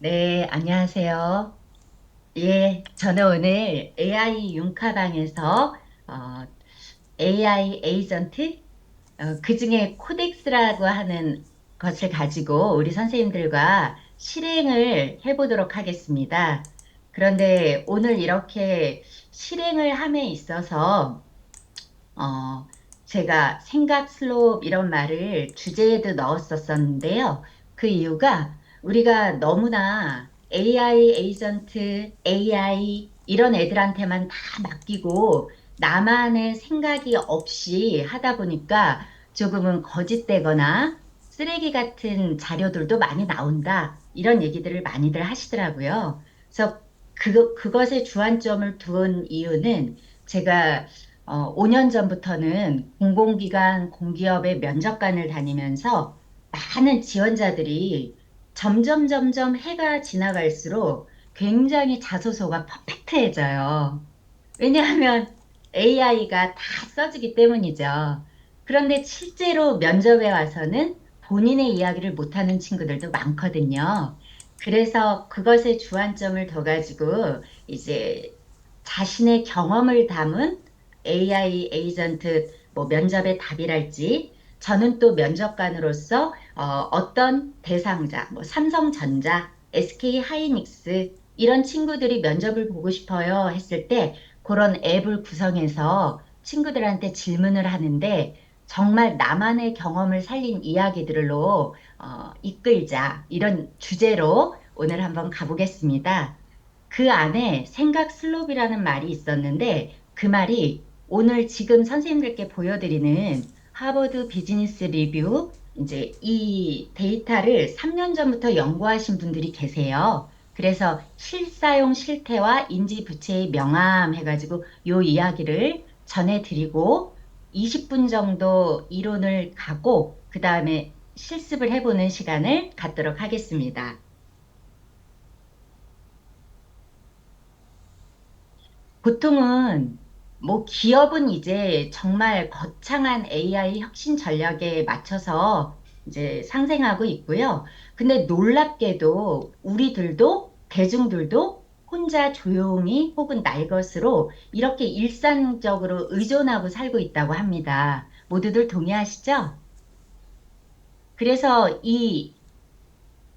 네, 안녕하세요. 예, 저는 오늘 AI 융카방에서 AI 에이전트, 그중에 코덱스라고 하는 것을 가지고 우리 선생님들과 실행을 해보도록 하겠습니다. 그런데 오늘 이렇게 실행을 함에 있어서 어, 제가 생각 슬롭 이런 말을 주제에도 넣었었었는데요. 그 이유가 우리가 너무나 AI 에이전트, AI 이런 애들한테만 다 맡기고 나만의 생각이 없이 하다 보니까 조금은 거짓되거나 쓰레기 같은 자료들도 많이 나온다. 이런 얘기들을 많이들 하시더라고요. 그래서 그것에 주안점을 둔 이유는 제가 5년 전부터는 공공기관, 공기업의 면접관을 다니면서 많은 지원자들이 점점 해가 지나갈수록 굉장히 자소서가 퍼펙트해져요. 왜냐하면 AI가 다 써지기 때문이죠. 그런데 실제로 면접에 와서는 본인의 이야기를 못하는 친구들도 많거든요. 그래서 그것에 주안점을 둬가지고 이제 자신의 경험을 담은 AI 에이전트 뭐 면접의 답이랄지 저는 또 면접관으로서 어떤 대상자, 뭐 삼성전자, SK 하이닉스 이런 친구들이 면접을 보고 싶어요 했을 때 그런 앱을 구성해서 친구들한테 질문을 하는데 정말 나만의 경험을 살린 이야기들로 이끌자 이런 주제로 오늘 한번 가보겠습니다. 그 안에 생각 슬롭이라는 말이 있었는데 그 말이 오늘 지금 선생님들께 보여드리는 하버드 비즈니스 리뷰 이제 이 데이터를 3년 전부터 연구하신 분들이 계세요. 그래서 실사용 실태와 인지 부채의 명암 해가지고 요 이야기를 전해드리고 20분 정도 이론을 가고 그 다음에 실습을 해보는 시간을 갖도록 하겠습니다. 보통은 뭐 기업은 이제 정말 거창한 AI 혁신 전략에 맞춰서 이제 상생하고 있고요. 근데 놀랍게도 우리들도 대중들도 혼자 조용히 혹은 날 것으로 이렇게 일상적으로 의존하고 살고 있다고 합니다. 모두들 동의하시죠? 그래서 이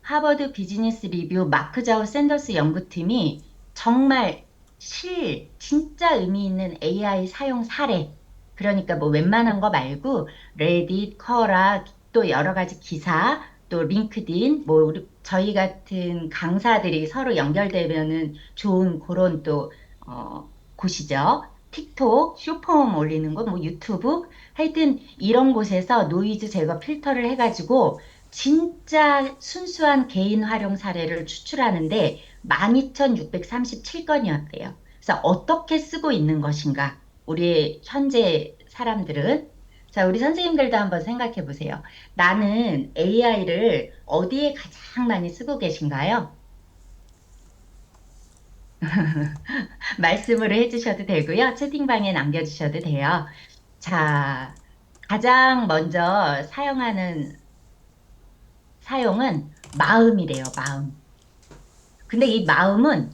하버드 비즈니스 리뷰 마크 자우 샌더스 연구팀이 정말 진짜 의미 있는 AI 사용 사례, 그러니까 뭐 웬만한 거 말고 레딧, 커라, 또 여러 가지 기사, 또 링크드인, 뭐 저희 같은 강사들이 서로 연결되면은 좋은 그런 또 곳이죠. 틱톡, 쇼폼 올리는 거, 뭐 유튜브, 하여튼 이런 곳에서 노이즈 제거 필터를 해가지고 진짜 순수한 개인 활용 사례를 추출하는데 12,637건이었대요. 그래서 어떻게 쓰고 있는 것인가? 우리 현재 사람들은. 자, 우리 선생님들도 한번 생각해 보세요. 나는 AI를 어디에 가장 많이 쓰고 계신가요? 말씀으로 해주셔도 되고요. 채팅방에 남겨주셔도 돼요. 자, 가장 먼저 사용은 마음이래요, 마음. 근데 이 마음은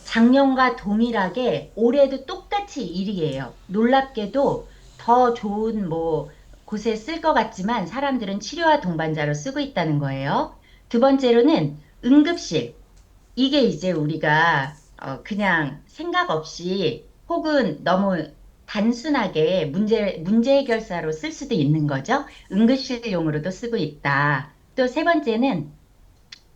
작년과 동일하게 올해도 똑같이 1위예요. 놀랍게도 더 좋은 뭐 곳에 쓸 것 같지만 사람들은 치료와 동반자로 쓰고 있다는 거예요. 두 번째로는 응급실. 이게 이제 우리가 그냥 생각 없이 혹은 너무 단순하게 문제 해결사로 쓸 수도 있는 거죠. 응급실용으로도 쓰고 있다. 또 세 번째는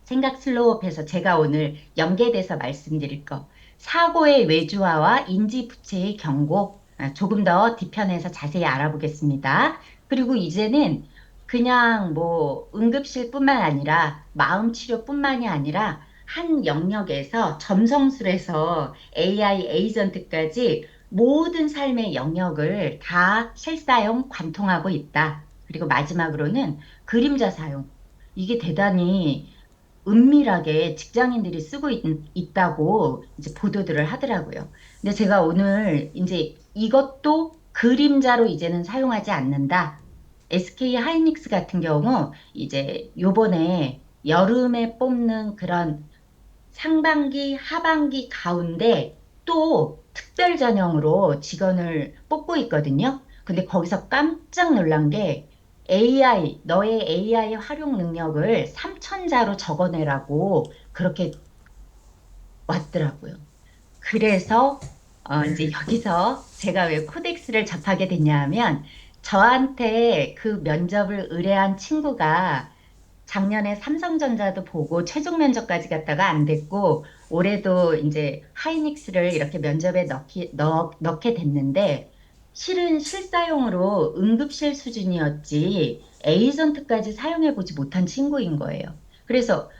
생각 슬로우업에서 제가 오늘 연계돼서 말씀드릴 거. 사고의 외주화와 인지 부채의 경고. 조금 더 뒤편에서 자세히 알아보겠습니다. 그리고 이제는 그냥 뭐 응급실뿐만 아니라 마음 치료뿐만이 아니라 한 영역에서 점성술에서 AI 에이전트까지 모든 삶의 영역을 다 실사용 관통하고 있다. 그리고 마지막으로는 그림자 사용. 이게 대단히 은밀하게 직장인들이 쓰고 있다고 이제 보도들을 하더라고요. 근데 제가 오늘 이제 이것도 그림자로 이제는 사용하지 않는다. SK 하이닉스 같은 경우 이제 요번에 여름에 뽑는 그런 상반기, 하반기 가운데 또 특별 전형으로 직원을 뽑고 있거든요. 근데 거기서 깜짝 놀란 게 AI, 너의 AI 활용 능력을 3천자로 적어내라고 그렇게 왔더라고요. 그래서 이제 여기서 제가 왜 코덱스를 접하게 됐냐 하면 저한테 그 면접을 의뢰한 친구가 작년에 삼성전자도 보고 최종 면접까지 갔다가 안 됐고 올해도 이제 하이닉스를 이렇게 면접에 넣게 됐는데 실은 실사용으로 응급실 수준이었지 에이전트까지 사용해 보지 못한 친구인 거예요. 그래서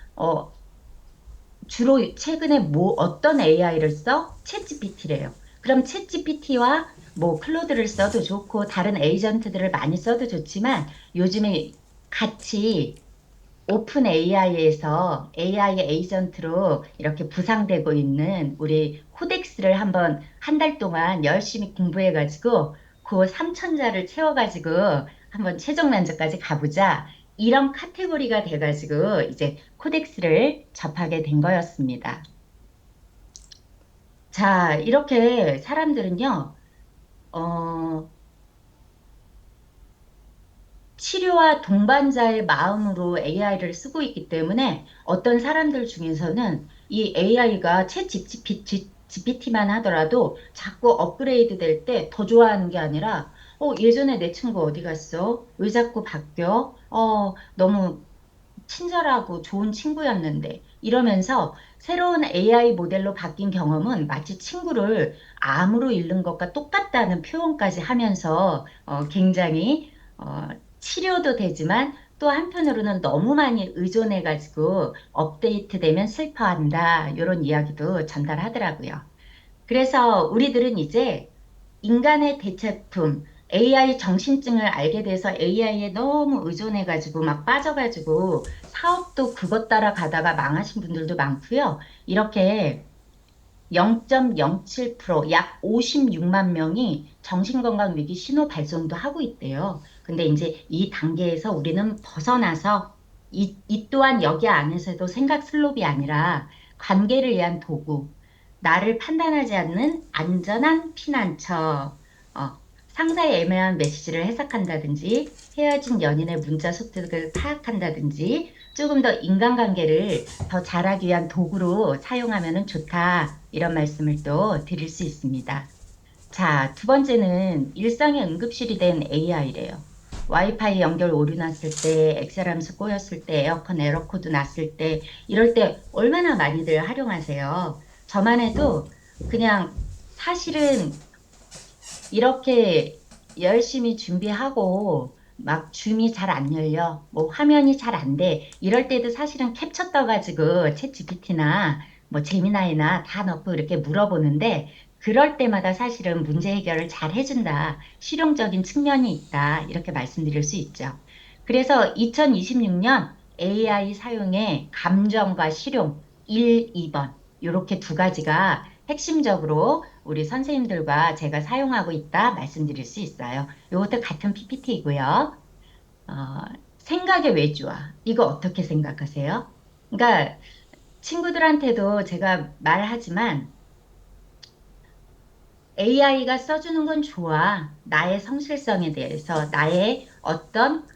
주로 최근에 뭐 어떤 AI를 써? 챗GPT래요. 그럼 챗GPT와 뭐 클로드를 써도 좋고 다른 에이전트들을 많이 써도 좋지만 요즘에 같이 오픈 AI에서 AI 에이전트로 이렇게 부상되고 있는 우리 코덱스를 한번 한 달 동안 열심히 공부해가지고 그 3천자를 채워가지고 한번 최종 면접까지 가보자. 이런 카테고리가 돼가지고 이제 코덱스를 접하게 된 거였습니다. 자, 이렇게 사람들은요, 어, 치료와 동반자의 마음으로 AI를 쓰고 있기 때문에 어떤 사람들 중에서는 이 AI가 챗 GPT만 하더라도 자꾸 업그레이드 될 때 더 좋아하는 게 아니라 예전에 내 친구 어디 갔어? 왜 자꾸 바뀌어? 너무 친절하고 좋은 친구였는데 이러면서 새로운 AI 모델로 바뀐 경험은 마치 친구를 암으로 잃는 것과 똑같다는 표현까지 하면서 굉장히 치료도 되지만 또 한편으로는 너무 많이 의존해가지고 업데이트되면 슬퍼한다 이런 이야기도 전달하더라고요. 그래서 우리들은 이제 인간의 대체품, AI 정신증을 알게 돼서 AI에 너무 의존해가지고 막 빠져가지고 사업도 그것 따라 가다가 망하신 분들도 많고요. 이렇게 0.07%, 약 56만 명이 정신건강 위기 신호 발송도 하고 있대요. 근데 이제 이 단계에서 우리는 벗어나서 이 또한 여기 안에서도 생각 슬롭이 아니라 관계를 위한 도구, 나를 판단하지 않는 안전한 피난처, 상사의 애매한 메시지를 해석한다든지 헤어진 연인의 문자 속뜻을 파악한다든지 조금 더 인간관계를 더 잘하기 위한 도구로 사용하면 좋다. 이런 말씀을 또 드릴 수 있습니다. 자, 두 번째는 일상의 응급실이 된 AI래요. 와이파이 연결 오류 났을 때, 엑셀 함수 꼬였을 때, 에어컨 에러 코드 났을 때, 이럴 때 얼마나 많이들 활용하세요. 저만 해도 그냥 사실은 이렇게 열심히 준비하고 막 줌이 잘 안 열려, 뭐 화면이 잘 안 돼. 이럴 때도 사실은 캡처 떠가지고 챗 GPT나 뭐 제미나이나 다 넣고 이렇게 물어보는데 그럴 때마다 사실은 문제 해결을 잘 해준다. 실용적인 측면이 있다. 이렇게 말씀드릴 수 있죠. 그래서 2026년 AI 사용의 감정과 실용 1, 2번 이렇게 두 가지가 핵심적으로 우리 선생님들과 제가 사용하고 있다 말씀드릴 수 있어요. 이것도 같은 PPT이고요. 어, 생각의 외주화. 이거 어떻게 생각하세요? 그러니까 친구들한테도 제가 말하지만 AI가 써주는 건 좋아. 나의 성실성에 대해서, 나의 어떤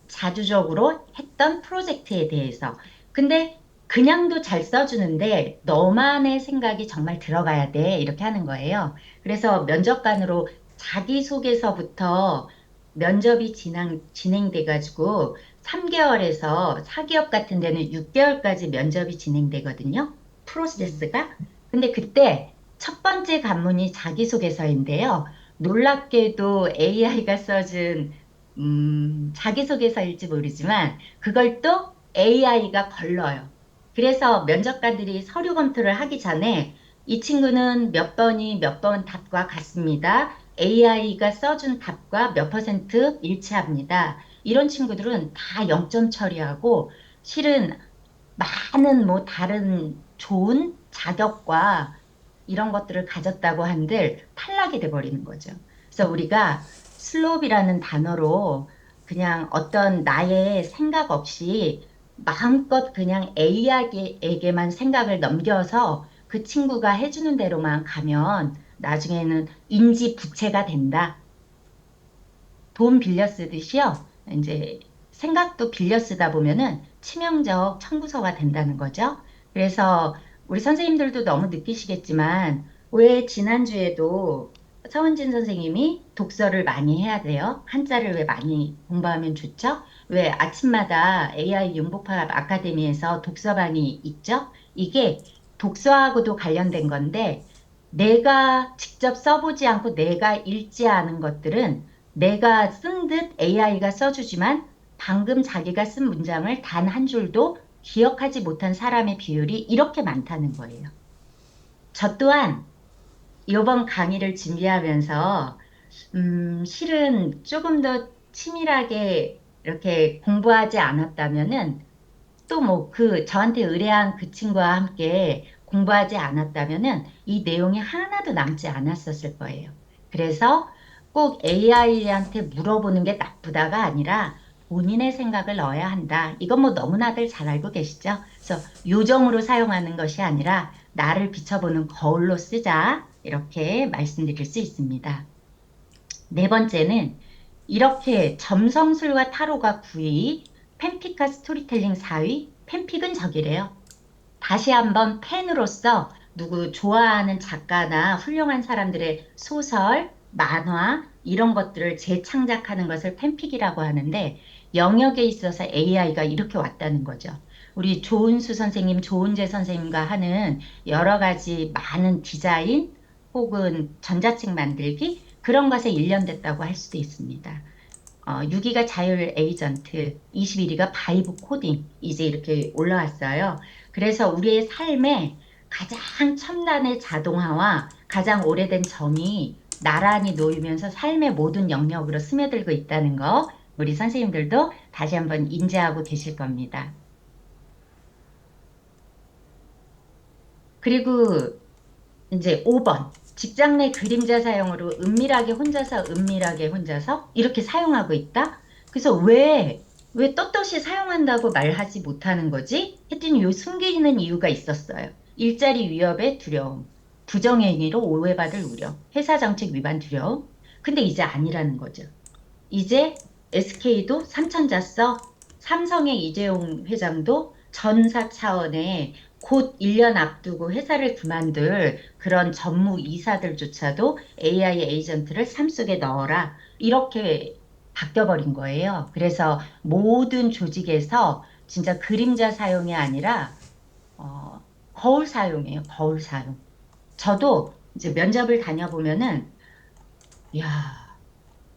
자주적으로 했던 프로젝트에 대해서. 근데 그냥도 잘 써주는데 너만의 생각이 정말 들어가야 돼. 이렇게 하는 거예요. 그래서 면접관으로 자기소개서부터 면접이 진행돼가지고 3개월에서 4기업 같은 데는 6개월까지 면접이 진행되거든요. 프로세스가. 근데 그때 첫 번째 관문이 자기소개서인데요. 놀랍게도 AI가 써준 자기소개서일지 모르지만 그걸 또 AI가 걸러요. 그래서 면접관들이 서류 검토를 하기 전에 이 친구는 몇 번이 몇 번 답과 같습니다. AI가 써준 답과 몇 퍼센트 일치합니다. 이런 친구들은 다 0점 처리하고 실은 많은 뭐 다른 좋은 자격과 이런 것들을 가졌다고 한들 탈락이 돼버리는 거죠. 그래서 우리가 슬롭이라는 단어로 그냥 어떤 나의 생각 없이 마음껏 그냥 A에게만 생각을 넘겨서 그 친구가 해주는 대로만 가면 나중에는 인지 부채가 된다. 돈 빌려 쓰듯이요. 이제 생각도 빌려 쓰다 보면은 치명적 청구서가 된다는 거죠. 그래서 우리 선생님들도 너무 느끼시겠지만 왜 지난주에도 서은진 선생님이 독서를 많이 해야 돼요? 한자를 왜 많이 공부하면 좋죠? 왜 아침마다 AI 융복합 아카데미에서 독서방이 있죠? 이게 독서하고도 관련된 건데 내가 직접 써보지 않고 내가 읽지 않은 것들은 내가 쓴 듯 AI가 써주지만 방금 자기가 쓴 문장을 단 한 줄도 기억하지 못한 사람의 비율이 이렇게 많다는 거예요. 저 또한 이번 강의를 준비하면서 실은 조금 더 치밀하게 이렇게 공부하지 않았다면은 또 뭐 저한테 의뢰한 그 친구와 함께 공부하지 않았다면은 이 내용이 하나도 남지 않았었을 거예요. 그래서 꼭 AI한테 물어보는 게 나쁘다가 아니라 본인의 생각을 넣어야 한다. 이건 뭐 너무나들 잘 알고 계시죠? 그래서 요정으로 사용하는 것이 아니라 나를 비춰보는 거울로 쓰자. 이렇게 말씀드릴 수 있습니다. 네 번째는 이렇게 점성술과 타로가 9위, 팬픽과 스토리텔링 4위, 팬픽은 저기래요. 다시 한번 팬으로서 누구 좋아하는 작가나 훌륭한 사람들의 소설, 만화 이런 것들을 재창작하는 것을 팬픽이라고 하는데 영역에 있어서 AI가 이렇게 왔다는 거죠. 우리 조은수 선생님, 조은재 선생님과 하는 여러 가지 많은 디자인 혹은 전자책 만들기 그런 것에 일련됐다고 할 수도 있습니다. 6위가 자율 에이전트, 21위가 바이브 코딩, 이제 이렇게 올라왔어요. 그래서 우리의 삶에 가장 첨단의 자동화와 가장 오래된 점이 나란히 놓이면서 삶의 모든 영역으로 스며들고 있다는 거, 우리 선생님들도 다시 한번 인지하고 계실 겁니다. 그리고 이제 5번. 직장 내 그림자 사용으로 은밀하게 혼자서 이렇게 사용하고 있다? 그래서 왜 떳떳이 사용한다고 말하지 못하는 거지? 했더니 요 숨기는 이유가 있었어요. 일자리 위협의 두려움, 부정행위로 오해받을 우려, 회사 정책 위반 두려움. 근데 이제 아니라는 거죠. 이제 SK도 삼천자 써, 삼성의 이재용 회장도 전사 차원의 곧 1년 앞두고 회사를 그만둘 그런 전무 이사들조차도 AI 에이전트를 삶 속에 넣어라. 이렇게 바뀌어버린 거예요. 그래서 모든 조직에서 진짜 그림자 사용이 아니라 거울 사용이에요. 거울 사용. 저도 이제 면접을 다녀보면은 야,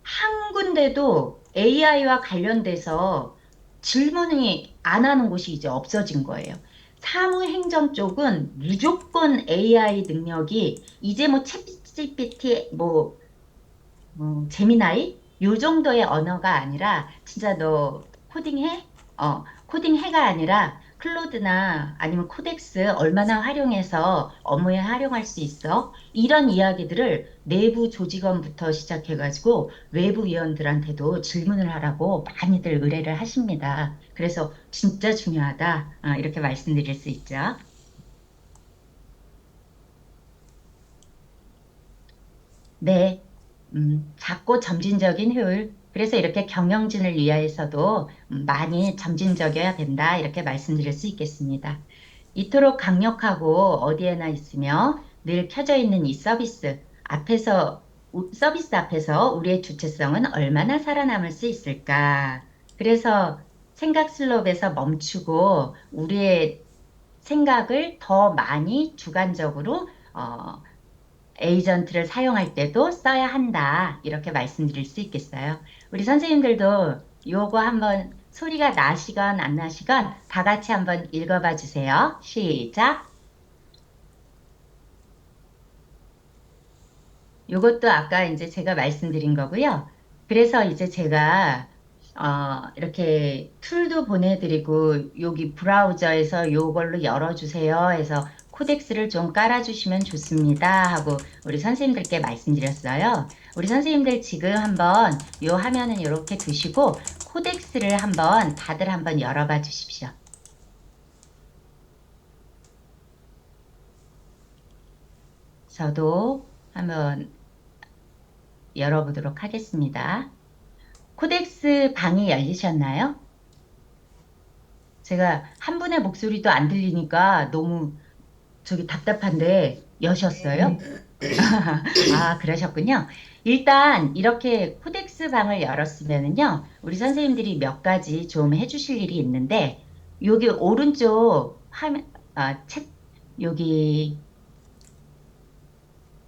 한 군데도 AI와 관련돼서 질문이 안 하는 곳이 이제 없어진 거예요. 사무행정 쪽은 무조건 AI 능력이 이제 뭐 챗GPT 제미나이 요 정도의 언어가 아니라 진짜 너 코딩해? 코딩해가 아니라 클로드나 아니면 코덱스 얼마나 활용해서 업무에 활용할 수 있어? 이런 이야기들을 내부 조직원부터 시작해가지고 외부 위원들한테도 질문을 하라고 많이들 의뢰를 하십니다. 그래서 진짜 중요하다. 이렇게 말씀드릴 수 있죠. 네, 작고 점진적인 효율. 그래서 이렇게 경영진을 위하여서도 많이 점진적이어야 된다. 이렇게 말씀드릴 수 있겠습니다. 이토록 강력하고 어디에나 있으며 늘 켜져 있는 이 서비스 앞에서 우리의 주체성은 얼마나 살아남을 수 있을까? 그래서 생각 슬롭에서 멈추고 우리의 생각을 더 많이 주관적으로 에이전트를 사용할 때도 써야 한다. 이렇게 말씀드릴 수 있겠어요. 우리 선생님들도 요거 한번 소리가 나시건 안 나시건 다 같이 한번 읽어봐 주세요. 시작. 요것도 아까 이제 제가 말씀드린 거고요. 그래서 이제 제가 이렇게 툴도 보내드리고 여기 브라우저에서 요걸로 열어주세요 해서 코덱스를 좀 깔아주시면 좋습니다 하고 우리 선생님들께 말씀드렸어요. 우리 선생님들 지금 한번 요 화면은 이렇게 두시고 코덱스를 한번 다들 한번 열어봐 주십시오. 저도 한번 열어보도록 하겠습니다. 코덱스 방이 열리셨나요? 제가 한 분의 목소리도 안 들리니까 너무 저기 답답한데 여셨어요? 아, 그러셨군요. 일단 이렇게 코덱스 방을 열었으면은요, 우리 선생님들이 몇 가지 좀 해주실 일이 있는데, 여기 오른쪽 화면, 여기,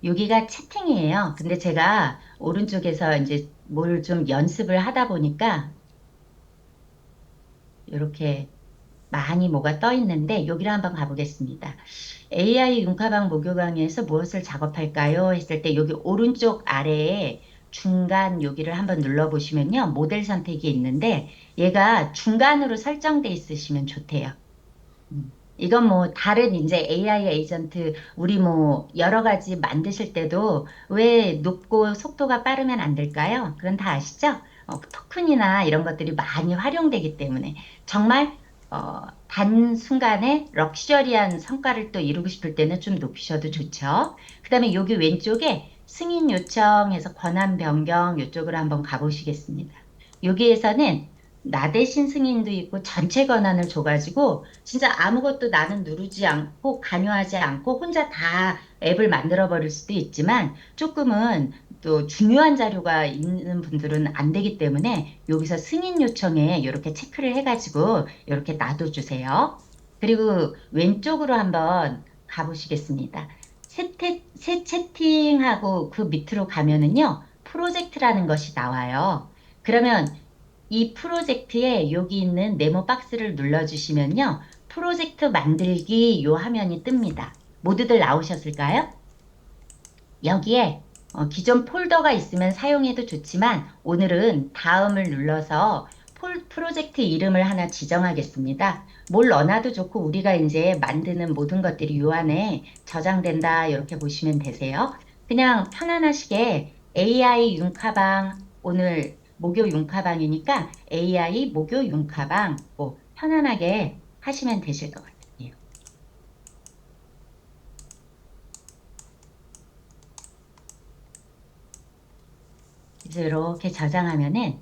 여기가 채팅이에요. 근데 제가 오른쪽에서 이제 뭘 좀 연습을 하다 보니까, 이렇게 많이 뭐가 떠 있는데, 여기를 한번 가보겠습니다. AI 융카방 목요강의에서 무엇을 작업할까요? 했을 때 여기 오른쪽 아래에 중간 여기를 한번 눌러보시면요. 모델 선택이 있는데 얘가 중간으로 설정돼 있으시면 좋대요. 이건 뭐 다른 이제 AI 에이전트 우리 뭐 여러 가지 만드실 때도 왜 높고 속도가 빠르면 안 될까요? 그건 다 아시죠? 토큰이나 이런 것들이 많이 활용되기 때문에 정말 단순간에 럭셔리한 성과를 또 이루고 싶을 때는 좀 높이셔도 좋죠. 그 다음에 여기 왼쪽에 승인 요청해서 권한 변경 이쪽으로 한번 가보시겠습니다. 여기에서는 나 대신 승인도 있고 전체 권한을 줘가지고 진짜 아무것도 나는 누르지 않고 관여하지 않고 혼자 다 앱을 만들어 버릴 수도 있지만 조금은 또 중요한 자료가 있는 분들은 안 되기 때문에 여기서 승인 요청에 이렇게 체크를 해가지고 이렇게 놔둬주세요. 그리고 왼쪽으로 한번 가보시겠습니다. 새 채팅하고 그 밑으로 가면은요, 프로젝트라는 것이 나와요. 그러면 이 프로젝트에 여기 있는 네모 박스를 눌러주시면요. 프로젝트 만들기 요 화면이 뜹니다. 모두들 나오셨을까요? 여기에 기존 폴더가 있으면 사용해도 좋지만 오늘은 다음을 눌러서 프로젝트 이름을 하나 지정하겠습니다. 뭘 넣어놔도 좋고 우리가 이제 만드는 모든 것들이 요 안에 저장된다 이렇게 보시면 되세요. 그냥 편안하시게 AI 융카방 오늘 목요 융카방이니까 AI 목요 융카방 뭐 편안하게 하시면 되실 것 같아요. 그래서 이렇게 저장하면은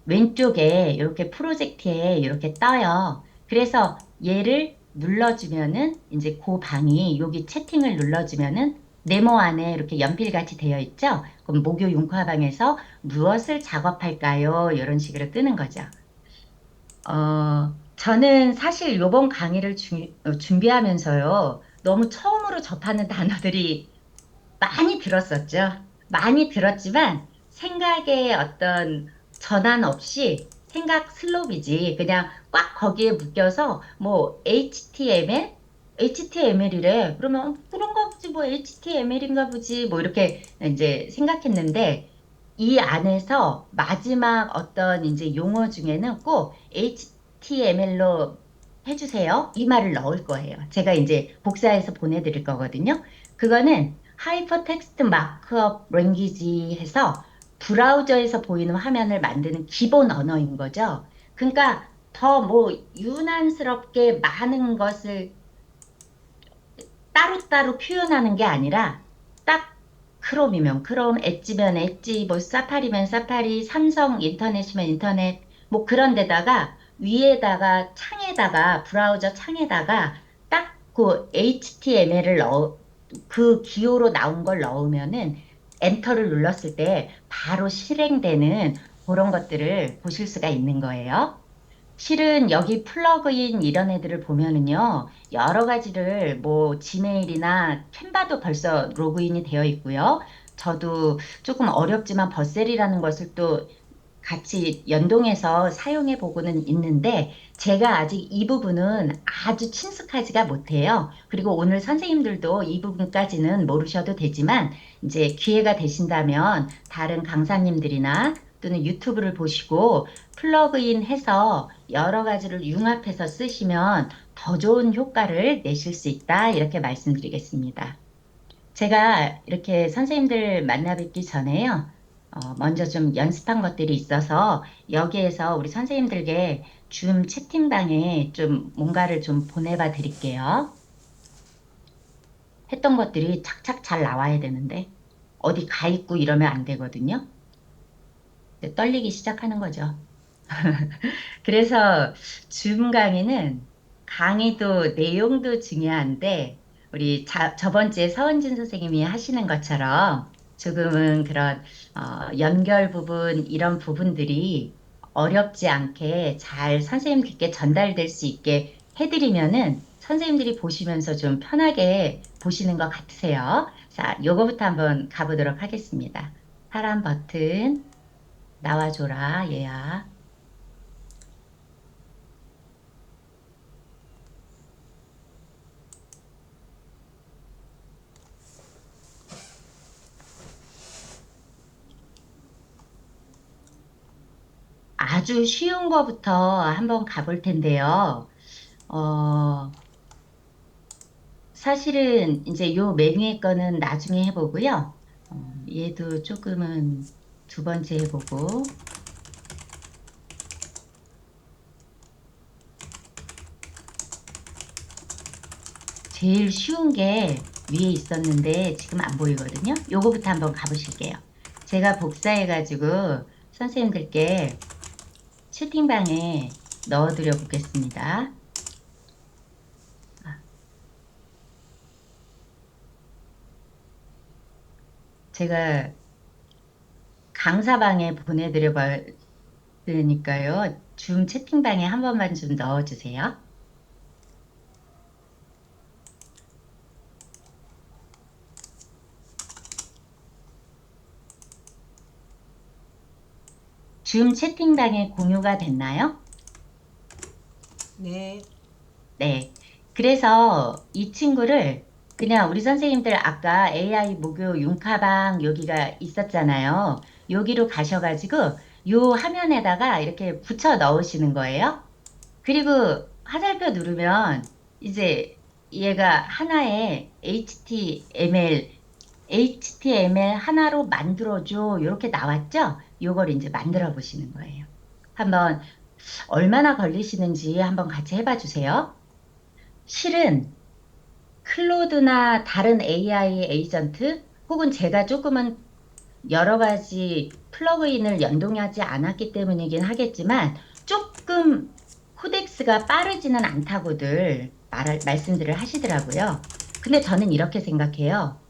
왼쪽에 이렇게 프로젝트에 이렇게 떠요. 그래서 얘를 눌러주면은 이제 그 방이 여기 채팅을 눌러주면은 네모 안에 이렇게 연필같이 되어 있죠. 그럼 목요 융화방에서 무엇을 작업할까요? 이런 식으로 뜨는 거죠. 저는 사실 요번 강의를 준비하면서요. 너무 처음으로 접하는 단어들이 많이 들었었죠. 많이 들었지만 생각의 어떤 전환 없이 생각 슬롭이지 그냥 꽉 거기에 묶여서 뭐 HTML이래. 그러면 그런가 보지 뭐 HTML인가 보지 뭐 이렇게 이제 생각했는데 이 안에서 마지막 어떤 이제 용어 중에는 꼭 HTML로 해주세요. 이 말을 넣을 거예요. 제가 이제 복사해서 보내드릴 거거든요. 그거는 하이퍼텍스트 마크업 랭귀지 해서 브라우저에서 보이는 화면을 만드는 기본 언어인 거죠. 그러니까 더 뭐 유난스럽게 많은 것을 따로따로 표현하는 게 아니라 딱 크롬이면 크롬, 엣지면 엣지, 뭐 사파리면 사파리, 삼성 인터넷이면 인터넷 뭐 그런 데다가 위에다가 창에다가 브라우저 창에다가 딱 그 HTML을 넣어 그 기호로 나온 걸 넣으면은 엔터를 눌렀을 때 바로 실행되는 그런 것들을 보실 수가 있는 거예요. 실은 여기 플러그인 이런 애들을 보면은요, 여러 가지를 뭐 지메일이나 캔바도 벌써 로그인이 되어 있고요. 저도 조금 어렵지만 버셀이라는 것을 또 같이 연동해서 사용해 보고는 있는데 제가 아직 이 부분은 아주 친숙하지가 못해요. 그리고 오늘 선생님들도 이 부분까지는 모르셔도 되지만 이제 기회가 되신다면 다른 강사님들이나 또는 유튜브를 보시고 플러그인 해서 여러 가지를 융합해서 쓰시면 더 좋은 효과를 내실 수 있다. 이렇게 말씀드리겠습니다. 제가 이렇게 선생님들 만나 뵙기 전에요. 먼저 좀 연습한 것들이 있어서 여기에서 우리 선생님들께 줌 채팅방에 좀 뭔가를 좀 보내봐 드릴게요. 했던 것들이 착착 잘 나와야 되는데 어디 가 있고 이러면 안 되거든요. 이제 떨리기 시작하는 거죠. 그래서 줌 강의는 강의도 내용도 중요한데 우리 저번 주에 서은진 선생님이 하시는 것처럼 조금은 그런 연결 부분 이런 부분들이 어렵지 않게 잘 선생님들께 전달될 수 있게 해드리면은 선생님들이 보시면서 좀 편하게 보시는 것 같으세요. 자, 요거부터 한번 가보도록 하겠습니다. 파란 버튼 나와줘라, 얘야. 아주 쉬운 거부터 한번 가볼 텐데요. 어, 사실은 이제 요 메뉴의 거는 나중에 해보고요. 얘도 조금은 두 번째 해보고, 제일 쉬운 게 위에 있었는데 지금 안 보이거든요. 요거부터 한번 가보실게요. 제가 복사해가지고 선생님들께 채팅방에 넣어드려 보겠습니다. 아, 제가 강사방에 보내드려 봤으니까요. 줌 채팅방에 한 번만 좀 넣어주세요. 줌 채팅방에 공유가 됐나요? 네, 네. 그래서 이 친구를 그냥 우리 선생님들 아까 AI 모교 융카방 여기가 있었잖아요. 여기로 가셔가지고 요 화면에다가 이렇게 붙여 넣으시는 거예요. 그리고 화살표 누르면 이제 얘가 하나의 HTML 하나로 만들어줘. 이렇게 나왔죠? 요걸 이제 만들어 보시는 거예요. 한번 얼마나 걸리시는지 한번 같이 해봐 주세요. 실은 클로드나 다른 AI 에이전트 혹은 제가 조금은 여러 가지 플러그인을 연동하지 않았기 때문이긴 하겠지만 조금 코덱스가 빠르지는 않다고들 말씀들을 하시더라고요. 근데 저는 이렇게 생각해요.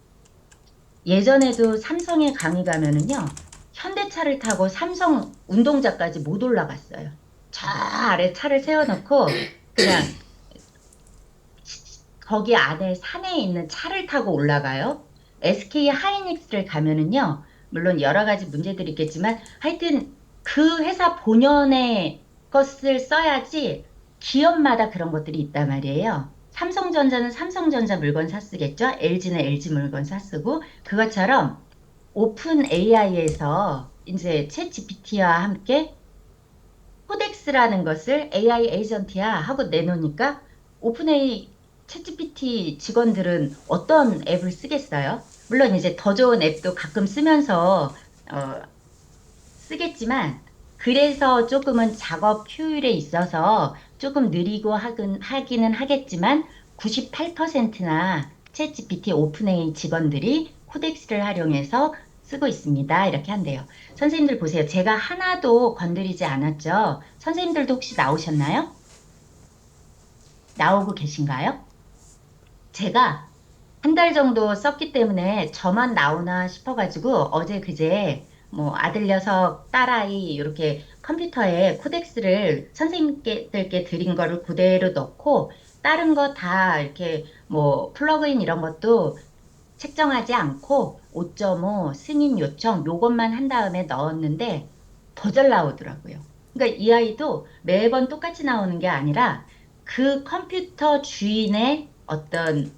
예전에도 삼성에 강의 가면은요, 현대차를 타고 삼성 운동장까지 못 올라갔어요. 저 아래 차를 세워놓고 그냥 거기 안에 산에 있는 차를 타고 올라가요. SK 하이닉스를 가면은요, 물론 여러 가지 문제들이 있겠지만, 하여튼 그 회사 본연의 것을 써야지 기업마다 그런 것들이 있단 말이에요. 삼성전자는 삼성전자 물건 사 쓰겠죠? LG는 LG 물건 사 쓰고, 그것처럼 오픈 AI에서 이제 챗 GPT와 함께 코덱스라는 것을 AI 에이전트야 하고 내놓으니까 오픈AI 챗GPT 직원들은 어떤 앱을 쓰겠어요? 물론 이제 더 좋은 앱도 가끔 쓰면서 어, 쓰겠지만 그래서 조금은 작업 효율에 있어서 조금 느리고 하기는 하겠지만 98%나 챗GPT 오픈AI 직원들이 코덱스를 활용해서 쓰고 있습니다. 이렇게 한대요. 선생님들 보세요. 제가 하나도 건드리지 않았죠? 선생님들도 혹시 나오셨나요? 나오고 계신가요? 제가 한 달 정도 썼기 때문에 저만 나오나 싶어가지고 어제 그제 뭐 아들 녀석 딸아이 이렇게 컴퓨터에 코덱스를 선생님들께 드린 거를 그대로 넣고 다른 거 다 이렇게 뭐 플러그인 이런 것도 책정하지 않고 5.5 승인 요청 요것만 한 다음에 넣었는데 더 잘 나오더라고요. 그러니까 이 아이도 매번 똑같이 나오는 게 아니라 그 컴퓨터 주인의 어떤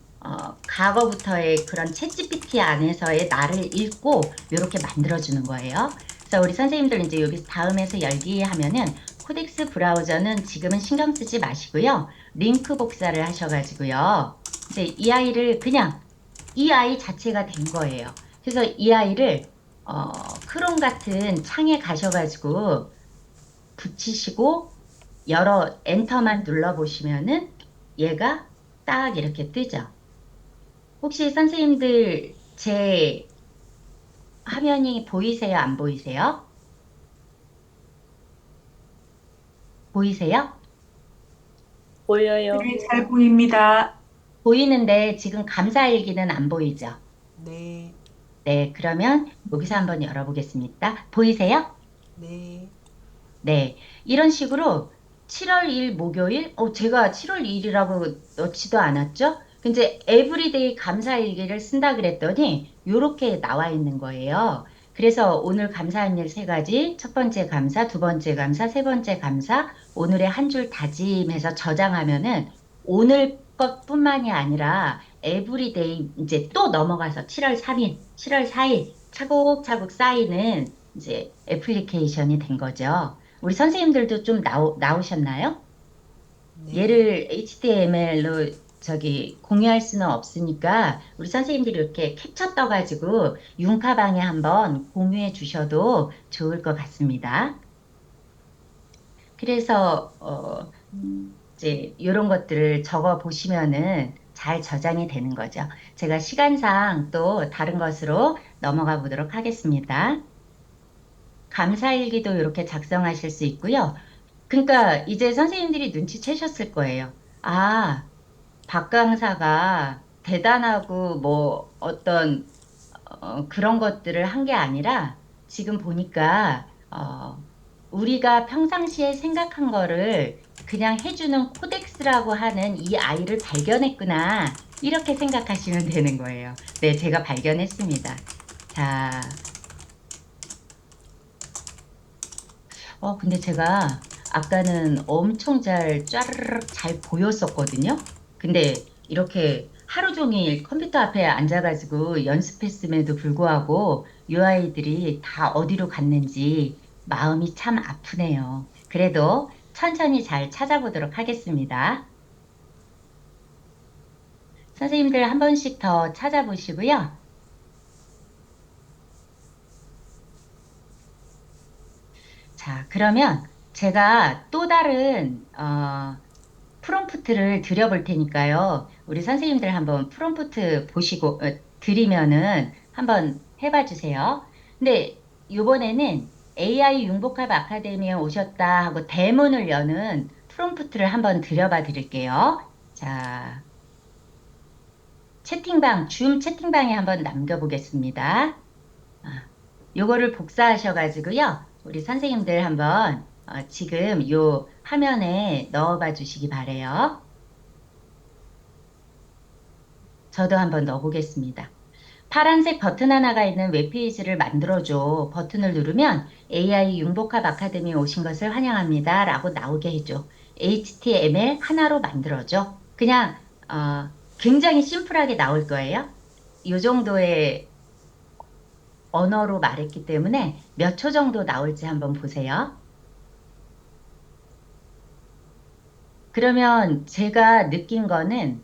과거부터의 그런 챗GPT 안에서의 나를 읽고 이렇게 만들어주는 거예요. 그래서 우리 선생님들 이제 여기 다음에서 열기 하면은 코덱스 브라우저는 지금은 신경 쓰지 마시고요. 링크 복사를 하셔가지고요. 이제 이 아이를 그냥 이 아이 자체가 된 거예요. 그래서 이 아이를 크롬 같은 창에 가셔가지고 붙이시고 여러 엔터만 눌러보시면은 얘가 딱 이렇게 뜨죠. 혹시 선생님들 제 화면이 보이세요? 안 보이세요? 보이세요? 보여요. 네, 잘 보입니다. 보이는데 지금 감사일기는 안 보이죠? 네, 네, 그러면 여기서 한번 열어보겠습니다. 보이세요? 네. 네, 이런 식으로 7월 1일 목요일, 제가 7월 2일이라고 넣지도 않았죠? 근데 에브리데이 감사일기를 쓴다 그랬더니 이렇게 나와 있는 거예요. 그래서 오늘 감사한 일 세 가지, 첫 번째 감사, 두 번째 감사, 세 번째 감사, 오늘의 한 줄 다짐해서 저장하면은 오늘 것뿐만이 아니라 에브리데이 이제 또 넘어가서 7월 3일, 7월 4일 차곡차곡 쌓이는 이제 애플리케이션이 된 거죠. 우리 선생님들도 좀 나오셨나요? 네. 얘를 HTML로 저기 공유할 수는 없으니까 우리 선생님들이 이렇게 캡처 떠가지고 융카방에 한번 공유해 주셔도 좋을 것 같습니다. 그래서 이제 이런 것들을 적어 보시면은 잘 저장이 되는 거죠. 제가 시간상 또 다른 것으로 넘어가 보도록 하겠습니다. 감사일기도 이렇게 작성하실 수 있고요. 그러니까 이제 선생님들이 눈치채셨을 거예요. 아, 박 강사가 대단하고 뭐 어떤 그런 것들을 한 게 아니라 지금 보니까 우리가 평상시에 생각한 거를 그냥 해주는 코덱스라고 하는 이 아이를 발견했구나. 이렇게 생각하시면 되는 거예요. 네, 제가 발견했습니다. 자, 근데 제가 아까는 엄청 잘 짜르륵 잘 보였었거든요. 근데 이렇게 하루 종일 컴퓨터 앞에 앉아가지고 연습했음에도 불구하고 이 아이들이 다 어디로 갔는지 마음이 참 아프네요. 그래도 천천히 잘 찾아보도록 하겠습니다. 선생님들 한 번씩 더 찾아보시고요. 자, 그러면 제가 또 다른, 프롬프트를 드려볼 테니까요. 우리 선생님들 한번 프롬프트 보시고, 드리면은 한번 해봐 주세요. 근데 이번에는 AI 융복합 아카데미에 오셨다 하고 대문을 여는 프롬프트를 한번 드려봐 드릴게요. 자, 줌 채팅방에 한번 남겨보겠습니다. 아, 요거를 복사하셔가지고요. 우리 선생님들 한번 지금 요 화면에 넣어봐 주시기 바래요. 저도 한번 넣어보겠습니다. 파란색 버튼 하나가 있는 웹페이지를 만들어줘. 버튼을 누르면 AI 융복합 아카데미에 오신 것을 환영합니다. 라고 나오게 해줘. HTML 하나로 만들어줘. 그냥 굉장히 심플하게 나올 거예요. 이 정도의 언어로 말했기 때문에 몇 초 정도 나올지 한번 보세요. 그러면 제가 느낀 거는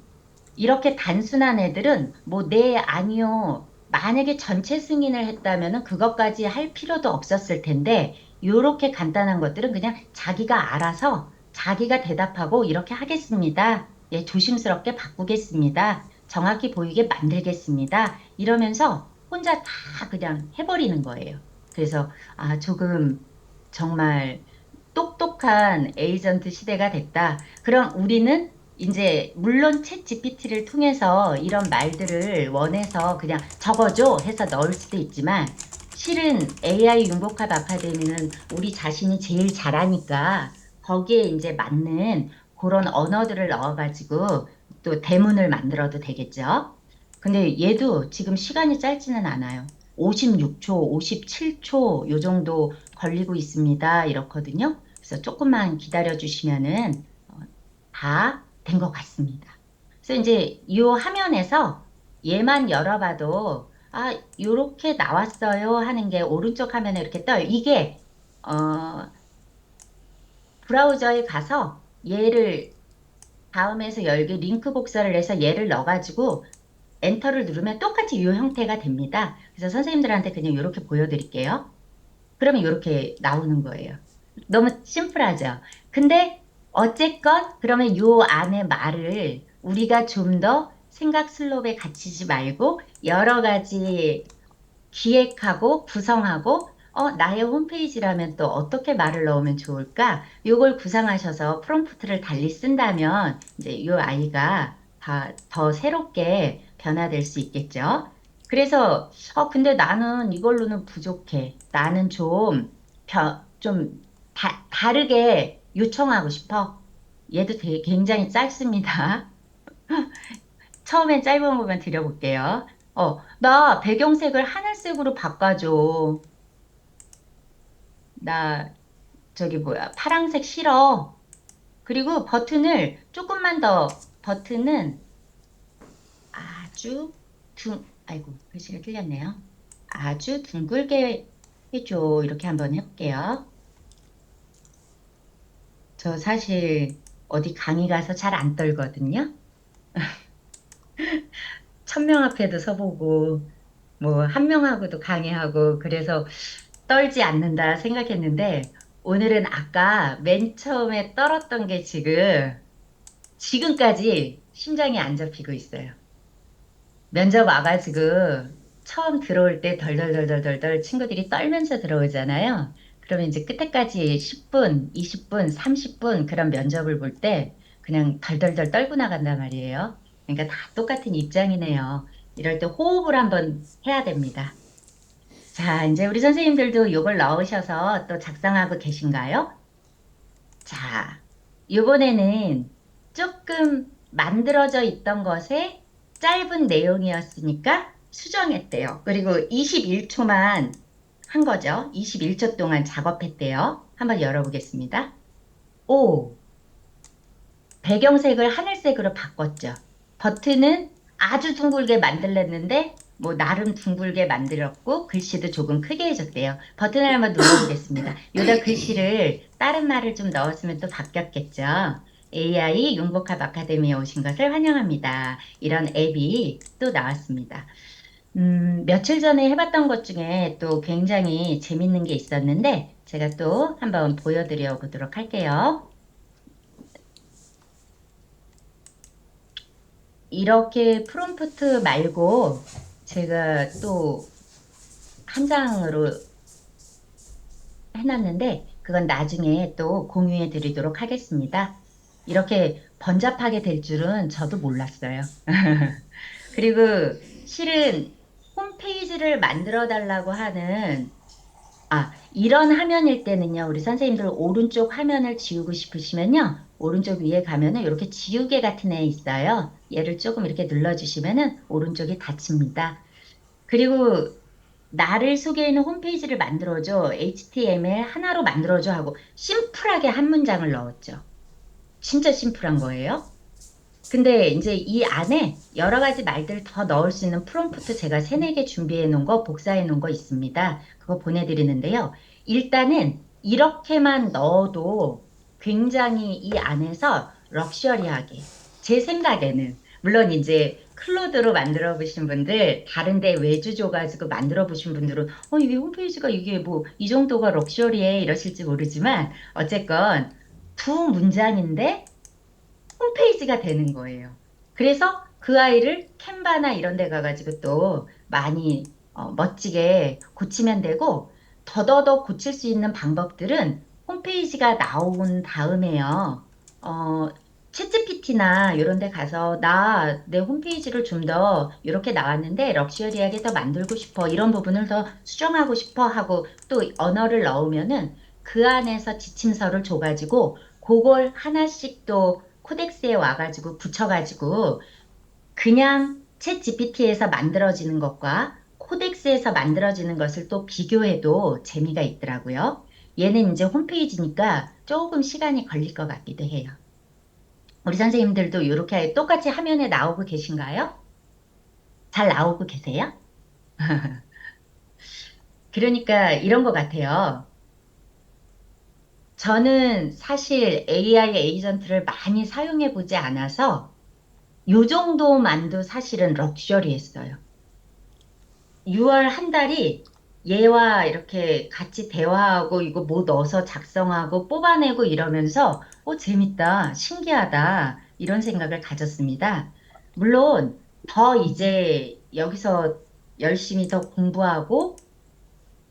이렇게 단순한 애들은 뭐 네, 아니요. 만약에 전체 승인을 했다면은 그것까지 할 필요도 없었을 텐데 요렇게 간단한 것들은 그냥 자기가 알아서 자기가 대답하고 이렇게 하겠습니다. 예, 조심스럽게 바꾸겠습니다. 정확히 보이게 만들겠습니다. 이러면서 혼자 다 그냥 해버리는 거예요. 그래서 조금 정말 똑똑한 에이전트 시대가 됐다. 그럼 우리는 이제 물론 챗 GPT를 통해서 이런 말들을 원해서 그냥 적어줘 해서 넣을 수도 있지만 실은 AI 융복합 아카데미는 우리 자신이 제일 잘하니까 거기에 이제 맞는 그런 언어들을 넣어가지고 또 대문을 만들어도 되겠죠. 근데 얘도 지금 시간이 짧지는 않아요. 56초, 57초 요 정도 걸리고 있습니다. 이렇거든요. 그래서 조금만 기다려 주시면은 다 된 것 같습니다. 그래서 이제 이 화면에서 얘만 열어봐도 요렇게 나왔어요 하는 게 오른쪽 화면에 이렇게 떠요. 이게 어, 브라우저에 가서 얘를 다음에서 열기 링크 복사를 해서 얘를 넣어가지고 엔터를 누르면 똑같이 이 형태가 됩니다. 그래서 선생님들한테 그냥 이렇게 보여드릴게요. 그러면 이렇게 나오는 거예요. 너무 심플하죠? 근데 어쨌건 그러면 요 안에 말을 우리가 좀 더 생각 슬롭에 갇히지 말고 여러 가지 기획하고 구성하고 나의 홈페이지라면 또 어떻게 말을 넣으면 좋을까? 요걸 구상하셔서 프롬프트를 달리 쓴다면 이제 요 아이가 더 새롭게 변화될 수 있겠죠. 그래서 근데 나는 이걸로는 부족해. 나는 다르게 요청하고 싶어. 얘도 굉장히 짧습니다. 처음엔 짧은 부분 드려볼게요. 나 배경색을 하늘색으로 바꿔줘. 나 저기 뭐야, 파랑색 싫어. 그리고 버튼은 아주 아이고, 글씨가 틀렸네요. 아주 둥글게 해줘. 이렇게 한번 해볼게요. 저 사실 어디 강의 가서 잘 안 떨거든요. 1000명 앞에도 서보고, 뭐, 한 명하고도 강의하고, 그래서 떨지 않는다 생각했는데, 오늘은 아까 맨 처음에 떨었던 게 지금까지 심장이 안 잡히고 있어요. 면접 와가지고, 처음 들어올 때 덜덜덜덜덜 친구들이 떨면서 들어오잖아요. 그러면 이제 끝에까지 10분, 20분, 30분 그런 면접을 볼 때 그냥 덜덜덜 떨고 나간단 말이에요. 그러니까 다 똑같은 입장이네요. 이럴 때 호흡을 한번 해야 됩니다. 자, 이제 우리 선생님들도 이걸 넣으셔서 또 작성하고 계신가요? 자, 이번에는 조금 만들어져 있던 것에 짧은 내용이었으니까 수정했대요. 그리고 21초만 한 거죠. 21초 동안 작업했대요. 한번 열어보겠습니다. 오, 배경색을 하늘색으로 바꿨죠. 버튼은 아주 둥글게 만들었는데 뭐 나름 둥글게 만들었고 글씨도 조금 크게 해줬대요. 버튼을 한번 눌러보겠습니다. 여기다 글씨를 다른 말을 좀 넣었으면 또 바뀌었겠죠. AI 융복합 아카데미에 오신 것을 환영합니다. 이런 앱이 또 나왔습니다. 며칠 전에 해봤던 것 중에 또 굉장히 재밌는 게 있었는데 제가 또 한번 보여드려 보도록 할게요. 이렇게 프롬프트 말고 제가 또 한 장으로 해놨는데 그건 나중에 또 공유해 드리도록 하겠습니다. 이렇게 번잡하게 될 줄은 저도 몰랐어요. 그리고 실은 홈페이지를 만들어 달라고 하는 이런 화면일 때는요, 우리 선생님들 오른쪽 화면을 지우고 싶으시면요, 오른쪽 위에 가면은 이렇게 지우개 같은 애 있어요. 얘를 조금 이렇게 눌러주시면은 오른쪽이 닫힙니다. 그리고 나를 소개하는 홈페이지를 만들어줘. HTML 하나로 만들어줘 하고 심플하게 한 문장을 넣었죠. 진짜 심플한 거예요. 근데 이제 이 안에 여러 가지 말들 더 넣을 수 있는 프롬프트 제가 세네 개 준비해 놓은 거, 복사해 놓은 거 있습니다. 그거 보내드리는데요. 일단은 이렇게만 넣어도 굉장히 이 안에서 럭셔리하게, 제 생각에는, 물론 이제 클로드로 만들어 보신 분들, 다른데 외주 줘가지고 만들어 보신 분들은, 이게 홈페이지가 이게 뭐, 이 정도가 럭셔리해 이러실지 모르지만, 어쨌건 두 문장인데, 홈페이지가 되는 거예요. 그래서 그 아이를 캔바나 이런 데 가가지고 또 많이 멋지게 고치면 되고 더더더 고칠 수 있는 방법들은 홈페이지가 나온 다음에요. 어, 챗GPT나 이런 데 가서 내 홈페이지를 좀 더 이렇게 나왔는데 럭셔리하게 더 만들고 싶어. 이런 부분을 더 수정하고 싶어 하고 또 언어를 넣으면은 그 안에서 지침서를 줘가지고 그걸 하나씩 또 코덱스에 와가지고 붙여가지고 그냥 챗 GPT에서 만들어지는 것과 코덱스에서 만들어지는 것을 또 비교해도 재미가 있더라고요. 얘는 이제 홈페이지니까 조금 시간이 걸릴 것 같기도 해요. 우리 선생님들도 이렇게 똑같이 화면에 나오고 계신가요? 잘 나오고 계세요? 그러니까 이런 것 같아요. 저는 사실 AI 에이전트를 많이 사용해 보지 않아서 요 정도만도 사실은 럭셔리했어요. 6월 한 달이 얘와 이렇게 같이 대화하고 이거 뭐 넣어서 작성하고 뽑아내고 이러면서 재밌다, 신기하다 이런 생각을 가졌습니다. 물론 더 이제 여기서 열심히 더 공부하고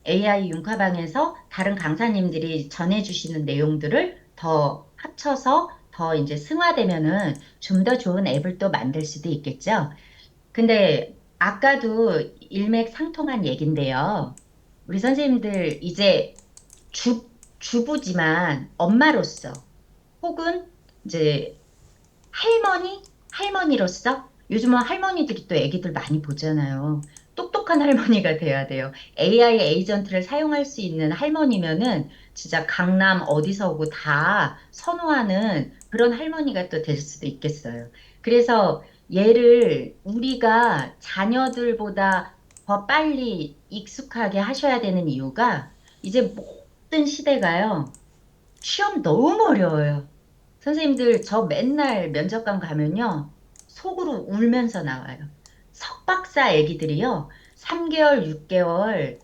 AI 융카방에서 다른 강사님들이 전해주시는 내용들을 더 합쳐서 더 이제 승화되면은 좀 더 좋은 앱을 또 만들 수도 있겠죠. 근데 아까도 일맥상통한 얘긴데요. 우리 선생님들 이제 주부지만 엄마로서 혹은 이제 할머니로서 요즘은 할머니들이 또 애기들 많이 보잖아요. 똑똑한 할머니가 돼야 돼요. AI 에이전트를 사용할 수 있는 할머니면은 진짜 강남 어디서고 다 선호하는 그런 할머니가 또 될 수도 있겠어요. 그래서 얘를 우리가 자녀들보다 더 빨리 익숙하게 하셔야 되는 이유가 이제 모든 시대가요. 시험 너무 어려워요. 선생님들, 저 맨날 면접관 가면요, 속으로 울면서 나와요. 석박사 애기들이요, 3개월, 6개월,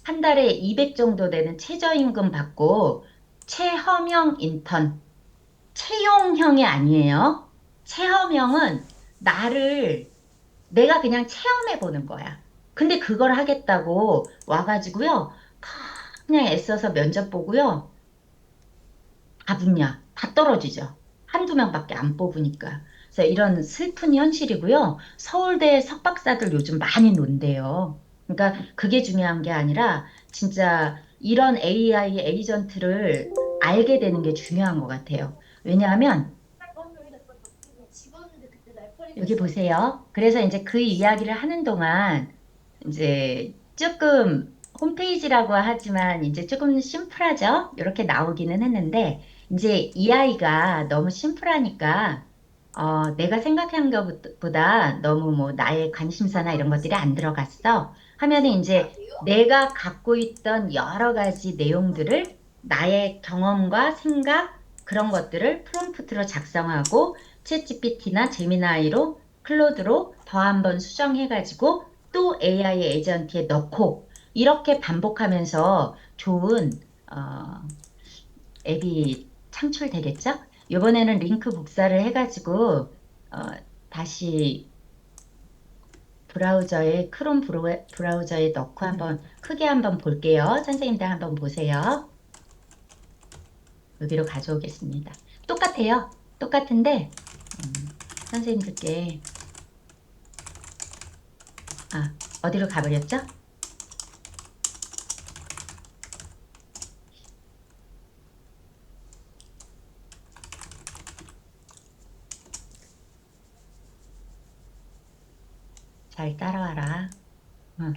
한 달에 200 정도 되는 최저임금 받고, 체험형 인턴, 채용형이 아니에요. 체험형은 나를, 내가 그냥 체험해 보는 거야. 근데 그걸 하겠다고 와가지고요, 그냥 애써서 면접 보고요, 다 붙냐? 다 떨어지죠. 한두 명밖에 안 뽑으니까. 그래서 이런 슬픈 현실이고요. 서울대 석박사들 요즘 많이 논대요. 그러니까 그게 중요한 게 아니라 진짜 이런 AI 에이전트를 알게 되는 게 중요한 것 같아요. 왜냐하면 여기 보세요. 그래서 이제 그 이야기를 하는 동안 이제 조금 홈페이지라고 하지만 이제 조금 심플하죠? 이렇게 나오기는 했는데 이제 이 아이가 너무 심플하니까 내가 생각한 것보다 너무 뭐 나의 관심사나 이런 것들이 안 들어갔어 하면은 이제 내가 갖고 있던 여러 가지 내용들을 나의 경험과 생각 그런 것들을 프롬프트로 작성하고 챗GPT나 제미나이로 클로드로 더 한번 수정해가지고 또 AI 에이전트에 넣고 이렇게 반복하면서 좋은 앱이 창출되겠죠? 이번에는 링크 복사를 해가지고 어, 다시 브라우저에 크롬 브라우저에 넣고 한번 크게 한번 볼게요. 선생님들 한번 보세요. 여기로 가져오겠습니다. 똑같아요. 똑같은데 선생님들께 어디로 가버렸죠? 잘 따라와라. 응.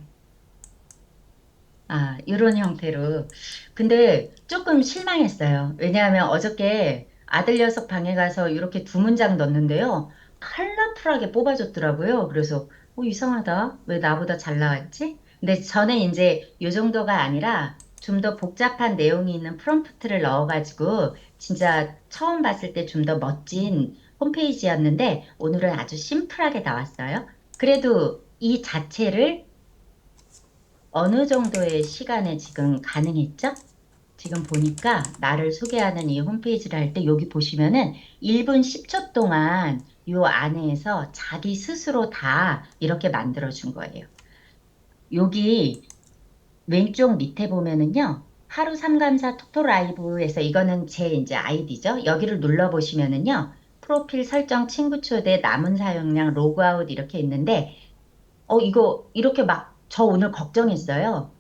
이런 형태로. 근데 조금 실망했어요. 왜냐하면 어저께 아들 녀석 방에 가서 이렇게 두 문장 넣었는데요. 컬러풀하게 뽑아줬더라고요. 그래서, 이상하다. 왜 나보다 잘 나왔지? 근데 저는 이제 이 정도가 아니라 좀 더 복잡한 내용이 있는 프롬프트를 넣어가지고 진짜 처음 봤을 때 좀 더 멋진 홈페이지였는데 오늘은 아주 심플하게 나왔어요. 그래도 이 자체를 어느 정도의 시간에 지금 가능했죠? 지금 보니까 나를 소개하는 이 홈페이지를 할 때 여기 보시면은 1분 10초 동안 이 안에서 자기 스스로 다 이렇게 만들어 준 거예요. 여기 왼쪽 밑에 보면은요. 하루 삼감사 톡톡 라이브에서 이거는 제 이제 아이디죠. 여기를 눌러 보시면은요. 프로필 설정 친구 초대 남은 사용량 로그아웃 이렇게 있는데 이거 이렇게 막, 저 오늘 걱정했어요.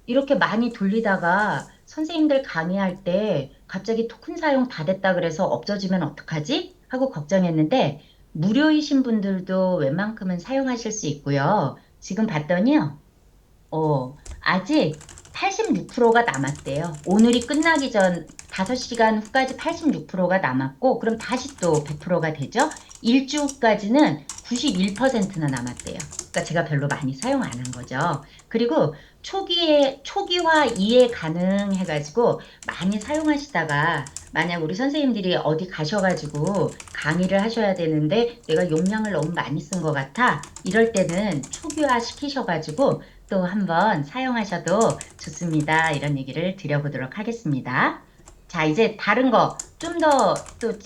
이렇게 많이 돌리다가 선생님들 강의할 때 갑자기 토큰 사용 다 됐다 그래서 없어지면 어떡하지? 하고 걱정했는데, 무료이신 분들도 웬만큼은 사용하실 수 있고요. 지금 봤더니요. 아직 86%가 남았대요. 오늘이 끝나기 전 5시간 후까지 86%가 남았고, 그럼 다시 또 100%가 되죠? 일주 후까지는 91%나 남았대요. 그러니까 제가 별로 많이 사용 안 한 거죠. 그리고 초기화 이해 가능해가지고 많이 사용하시다가 만약 우리 선생님들이 어디 가셔가지고 강의를 하셔야 되는데 내가 용량을 너무 많이 쓴 것 같아. 이럴 때는 초기화 시키셔가지고 또 한번 사용하셔도 좋습니다. 이런 얘기를 드려보도록 하겠습니다. 자, 이제 다른 거, 좀 더 또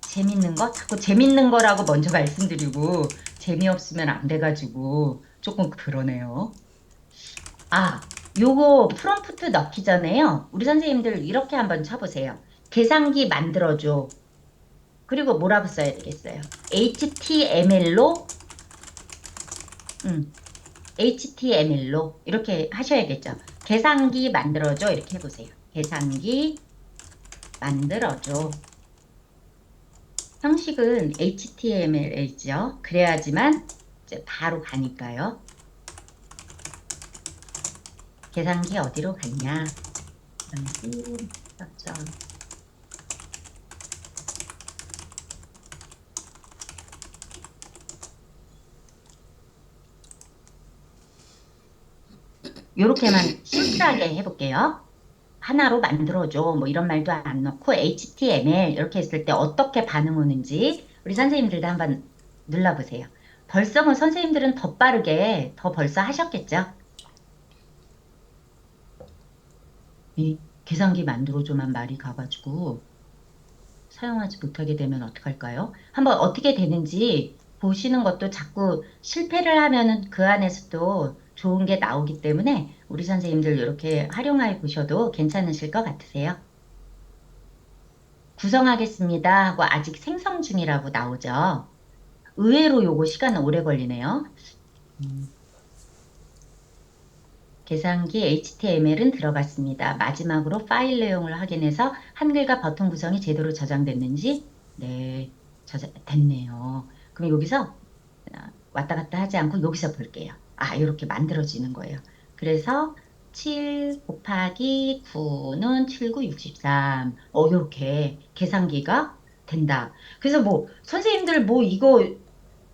재밌는 거? 자꾸 재밌는 거라고 먼저 말씀드리고, 재미없으면 안 돼가지고 조금 그러네요. 아, 요거 프롬프트 넣기 전에요. 우리 선생님들 이렇게 한번 쳐보세요. 계산기 만들어줘. 그리고 뭐라고 써야 되겠어요? HTML로, HTML로 이렇게 하셔야겠죠. 계산기 만들어줘. 이렇게 해보세요. 계산기 만들어줘. 형식은 HTML이죠. 그래야지만 이제 바로 가니까요. 계산기 어디로 갔냐? 계산기 설정. 요렇게만 심플하게 해볼게요. 하나로 만들어줘. 뭐 이런 말도 안 넣고 HTML 이렇게 했을 때 어떻게 반응 오는지 우리 선생님들도 한번 눌러보세요. 벌써 뭐 선생님들은 더 빠르게 더 벌써 하셨겠죠? 이 계산기 만들어줘만 말이 가가지고 사용하지 못하게 되면 어떡할까요? 한번 어떻게 되는지 보시는 것도 자꾸 실패를 하면은 그 안에서도 좋은 게 나오기 때문에 우리 선생님들 이렇게 활용해 보셔도 괜찮으실 것 같으세요? 구성하겠습니다 하고 아직 생성 중이라고 나오죠. 의외로 요거 시간은 오래 걸리네요. 계산기 HTML은 들어갔습니다. 마지막으로 파일 내용을 확인해서 한글과 버튼 구성이 제대로 저장됐는지 네, 됐네요. 그럼 여기서 왔다 갔다 하지 않고 여기서 볼게요. 아, 이렇게 만들어지는 거예요. 그래서 7 곱하기 9는 7, 9, 63. 이렇게 계산기가 된다. 그래서 뭐 선생님들 뭐 이거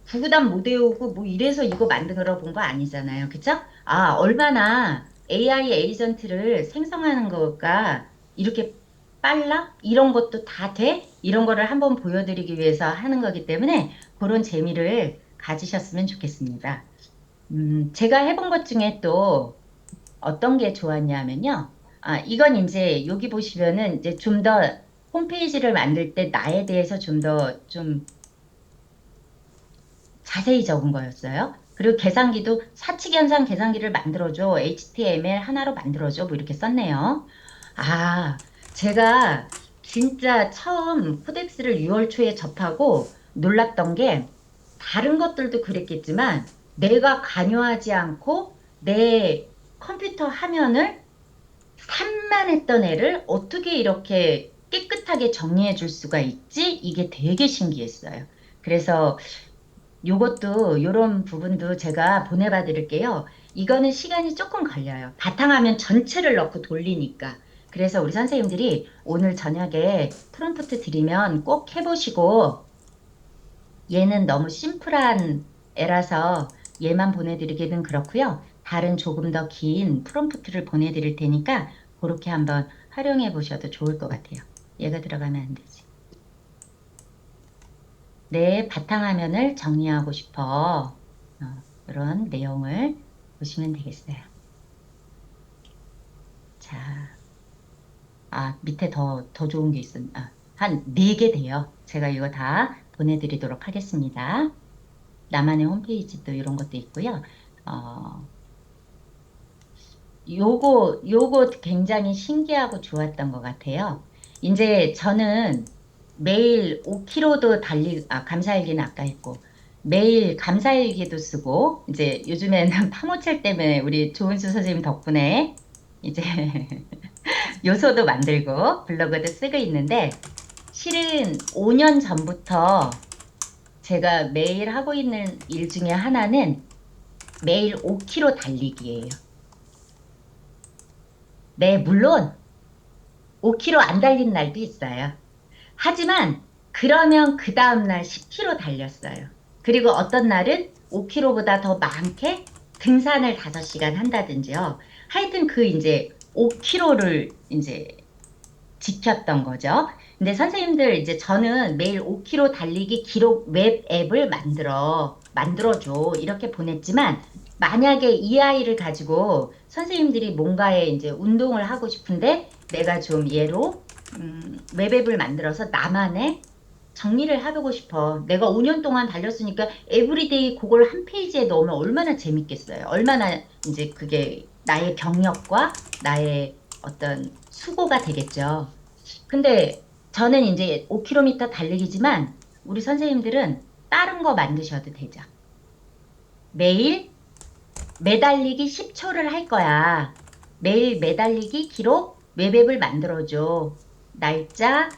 구구단 못 외우고 뭐 이래서 이거 만들어 본 거 아니잖아요. 그쵸? 아, 얼마나 AI 에이전트를 생성하는 거가 이렇게 빨라? 이런 것도 다 돼? 이런 거를 한번 보여드리기 위해서 하는 거기 때문에 그런 재미를 가지셨으면 좋겠습니다. 제가 해본 것 중에 또 어떤 게 좋았냐면요. 아, 이건 이제 여기 보시면은 이제 좀 더 홈페이지를 만들 때 나에 대해서 좀 더 좀 자세히 적은 거였어요. 그리고 계산기도 사칙연산 계산기를 만들어줘. HTML 하나로 만들어줘. 뭐 이렇게 썼네요. 아, 제가 진짜 처음 코덱스를 6월 초에 접하고 놀랐던 게 다른 것들도 그랬겠지만 내가 관여하지 않고 내 컴퓨터 화면을 산만했던 애를 어떻게 이렇게 깨끗하게 정리해 줄 수가 있지? 이게 되게 신기했어요. 그래서 요것도 요런 부분도 제가 보내봐 드릴게요. 이거는 시간이 조금 걸려요. 바탕화면 전체를 넣고 돌리니까. 그래서 우리 선생님들이 오늘 저녁에 프롬프트 드리면 꼭 해보시고 얘는 너무 심플한 애라서 얘만 보내드리기는 그렇고요. 다른 조금 더 긴 프롬프트를 보내드릴 테니까 그렇게 한번 활용해 보셔도 좋을 것 같아요. 얘가 들어가면 안 되지. 내 바탕화면을 정리하고 싶어. 이런 내용을 보시면 되겠어요. 자, 밑에 더 좋은 게 한 4개 돼요. 제가 이거 다 보내드리도록 하겠습니다. 나만의 홈페이지도 이런 것도 있고요. 요거 굉장히 신기하고 좋았던 것 같아요. 이제 저는 매일 5kg도 감사일기는 아까 했고, 매일 감사일기도 쓰고, 이제 요즘에는 파모첼 때문에 우리 조은수 선생님 덕분에 이제 요소도 만들고 블로그도 쓰고 있는데, 실은 5년 전부터 제가 매일 하고 있는 일 중에 하나는 매일 5kg 달리기예요. 네, 물론 5kg 안 달린 날도 있어요. 하지만 그러면 그 다음날 10kg 달렸어요. 그리고 어떤 날은 5kg보다 더 많게 등산을 5시간 한다든지요. 하여튼 그 이제 5kg를 이제 지켰던 거죠. 근데 선생님들 이제 저는 매일 5km 달리기 기록 웹 앱을 만들어줘. 이렇게 보냈지만 만약에 이 아이를 가지고 선생님들이 뭔가에 이제 운동을 하고 싶은데 내가 좀 얘로 웹 앱을 만들어서 나만의 정리를 해보고 싶어. 내가 5년 동안 달렸으니까 에브리데이 그걸 한 페이지에 넣으면 얼마나 재밌겠어요. 얼마나 이제 그게 나의 경력과 나의 어떤 수고가 되겠죠. 근데 저는 이제 5km 달리기지만 우리 선생님들은 다른 거 만드셔도 되죠. 매일 매달리기 10초를 할 거야. 매일 매달리기 기록 웹앱을 만들어줘. 날짜,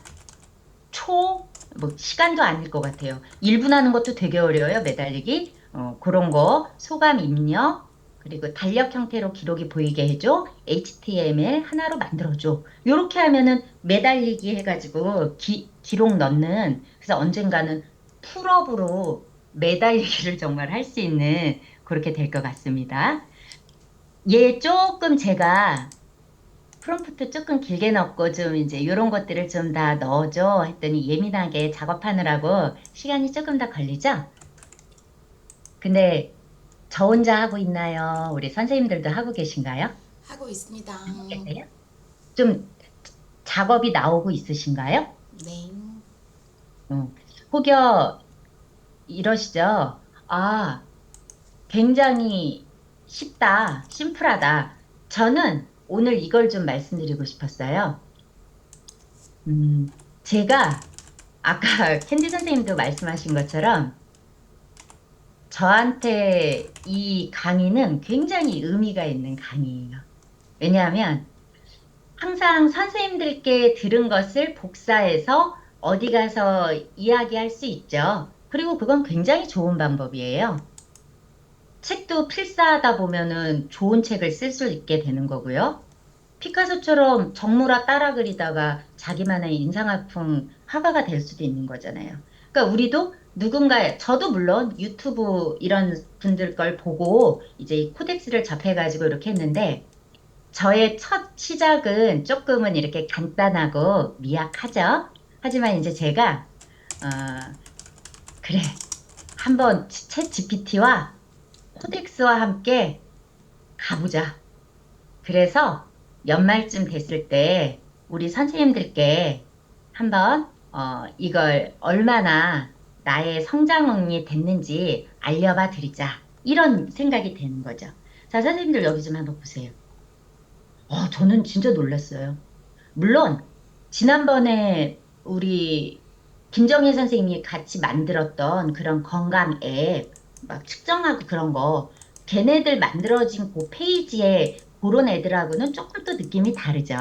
초, 뭐 시간도 아닐 것 같아요. 1분 하는 것도 되게 어려워요. 매달리기. 그런 거, 소감 입력, 그리고 달력 형태로 기록이 보이게 해줘. HTML 하나로 만들어줘. 요렇게 하면은 매달리기 해가지고 기록 넣는, 그래서 언젠가는 풀업으로 매달리기를 정말 할 수 있는 그렇게 될 것 같습니다. 얘 조금 제가 프롬프트 조금 길게 넣고 좀 이제 이런 것들을 좀 다 넣어줘 했더니 예민하게 작업하느라고 시간이 조금 더 걸리죠? 근데 저 혼자 하고 있나요? 우리 선생님들도 하고 계신가요? 하고 있습니다. 하고 계세요? 좀 작업이 나오고 있으신가요? 네. 어, 혹여 이러시죠? 아, 굉장히 쉽다, 심플하다. 저는 오늘 이걸 좀 말씀드리고 싶었어요. 음, 제가 아까 캔디 선생님도 말씀하신 것처럼 저한테 이 강의는 굉장히 의미가 있는 강의예요. 왜냐하면 항상 선생님들께 들은 것을 복사해서 어디 가서 이야기할 수 있죠. 그리고 그건 굉장히 좋은 방법이에요. 책도 필사하다 보면은 좋은 책을 쓸 수 있게 되는 거고요. 피카소처럼 정물화 따라 그리다가 자기만의 인상학풍 화가가 될 수도 있는 거잖아요. 그러니까 우리도 저도 물론 유튜브 이런 분들 걸 보고 이제 이 코덱스를 접해가지고 이렇게 했는데 저의 첫 시작은 조금은 이렇게 간단하고 미약하죠. 하지만 이제 제가, 어, 그래. 한번 챗 GPT와 코덱스와 함께 가보자. 그래서 연말쯤 됐을 때 우리 선생님들께 한번 이걸 얼마나 나의 성장이 됐는지 알려봐 드리자. 이런 생각이 되는 거죠. 자, 선생님들 여기 좀 한번 보세요. 저는 진짜 놀랐어요. 물론 지난번에 우리 김정혜 선생님이 같이 만들었던 그런 건강 앱, 막 측정하고 그런 거, 걔네들 만들어진 그 페이지에 그런 애들하고는 조금 또 느낌이 다르죠.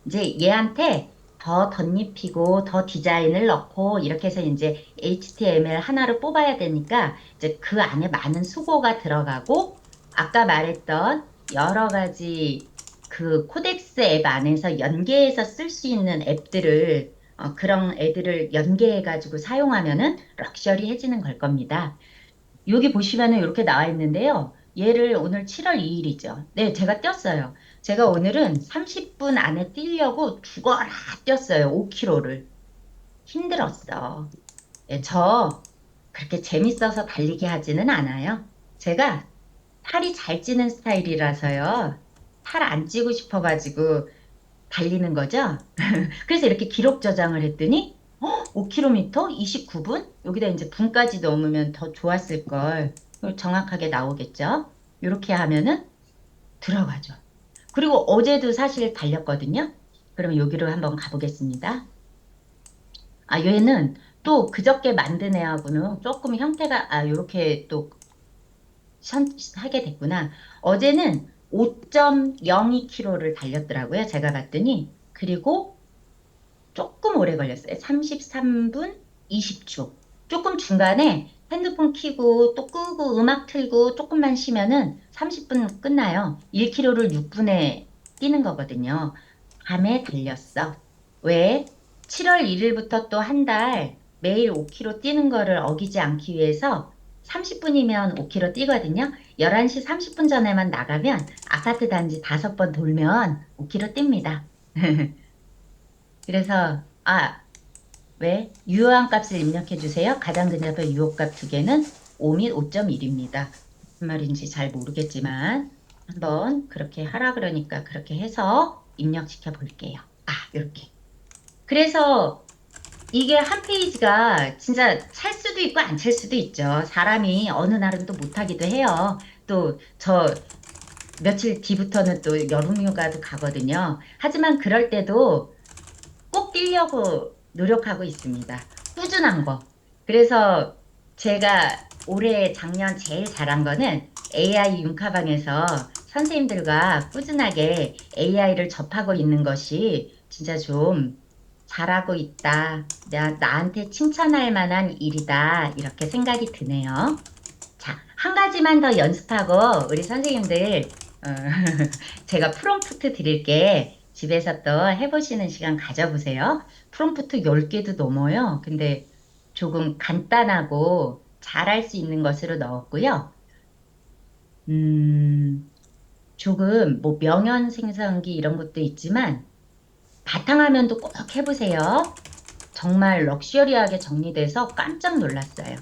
이제 얘한테 더 덧입히고 더 디자인을 넣고 이렇게 해서 이제 HTML 하나로 뽑아야 되니까 이제 그 안에 많은 수고가 들어가고 아까 말했던 여러 가지 그 코덱스 앱 안에서 연계해서 쓸 수 있는 앱들을 그런 애들을 연계해가지고 사용하면은 럭셔리해지는 걸 겁니다. 여기 보시면은 이렇게 나와 있는데요. 얘를 오늘 7월 2일이죠. 네, 제가 뛰었어요. 제가 오늘은 30분 안에 뛰려고 죽어라 뛰었어요. 5km를. 힘들었어. 예, 저 그렇게 재밌어서 달리기 하지는 않아요. 제가 살이 잘 찌는 스타일이라서요. 살 안 찌고 싶어가지고 달리는 거죠. 그래서 이렇게 기록 저장을 했더니 5km 29분? 여기다 이제 분까지 넣으면 더 좋았을 걸. 정확하게 나오겠죠. 이렇게 하면은 들어가죠. 그리고 어제도 사실 달렸거든요. 그러면 여기로 한번 가보겠습니다. 아, 얘는 또 그저께 만든 애하고는 조금 형태가 이렇게 또 하게 됐구나. 어제는 5.02km를 달렸더라고요. 제가 봤더니. 그리고 조금 오래 걸렸어요. 33분 20초. 조금 중간에 핸드폰 켜고 또 끄고 음악 틀고 조금만 쉬면은 30분 끝나요. 1km를 6분에 뛰는 거거든요. 밤에 달렸어. 왜? 7월 1일부터 또 한 달 매일 5km 뛰는 거를 어기지 않기 위해서 30분이면 5km 뛰거든요. 11시 30분 전에만 나가면 아파트 단지 5번 돌면 5km 뜁니다. 그래서 왜? 유효한 값을 입력해 주세요. 가장 근접한 유효값 두 개는 5 및 5.1입니다. 무슨 말인지 잘 모르겠지만 한번 그렇게 하라 그러니까 그렇게 해서 입력시켜 볼게요. 이렇게. 그래서 이게 한 페이지가 진짜 찰 수도 있고 안 찰 수도 있죠. 사람이 어느 날은 또 못하기도 해요. 또 며칠 뒤부터는 또 여름휴가도 가거든요. 하지만 그럴 때도 꼭 뛰려고 노력하고 있습니다. 꾸준한 거. 그래서 제가 올해 작년 제일 잘한 거는 AI 윤카방에서 선생님들과 꾸준하게 AI를 접하고 있는 것이 진짜 좀 잘하고 있다. 나한테 칭찬할 만한 일이다. 이렇게 생각이 드네요. 자, 한 가지만 더 연습하고 우리 선생님들 어, 제가 프롬프트 드릴게 집에서 또 해보시는 시간 가져보세요. 프롬프트 10개도 넘어요. 근데 조금 간단하고 잘할 수 있는 것으로 넣었고요. 음, 조금 뭐 명연 생성기 이런 것도 있지만 바탕화면도 꼭 해보세요. 정말 럭셔리하게 정리돼서 깜짝 놀랐어요.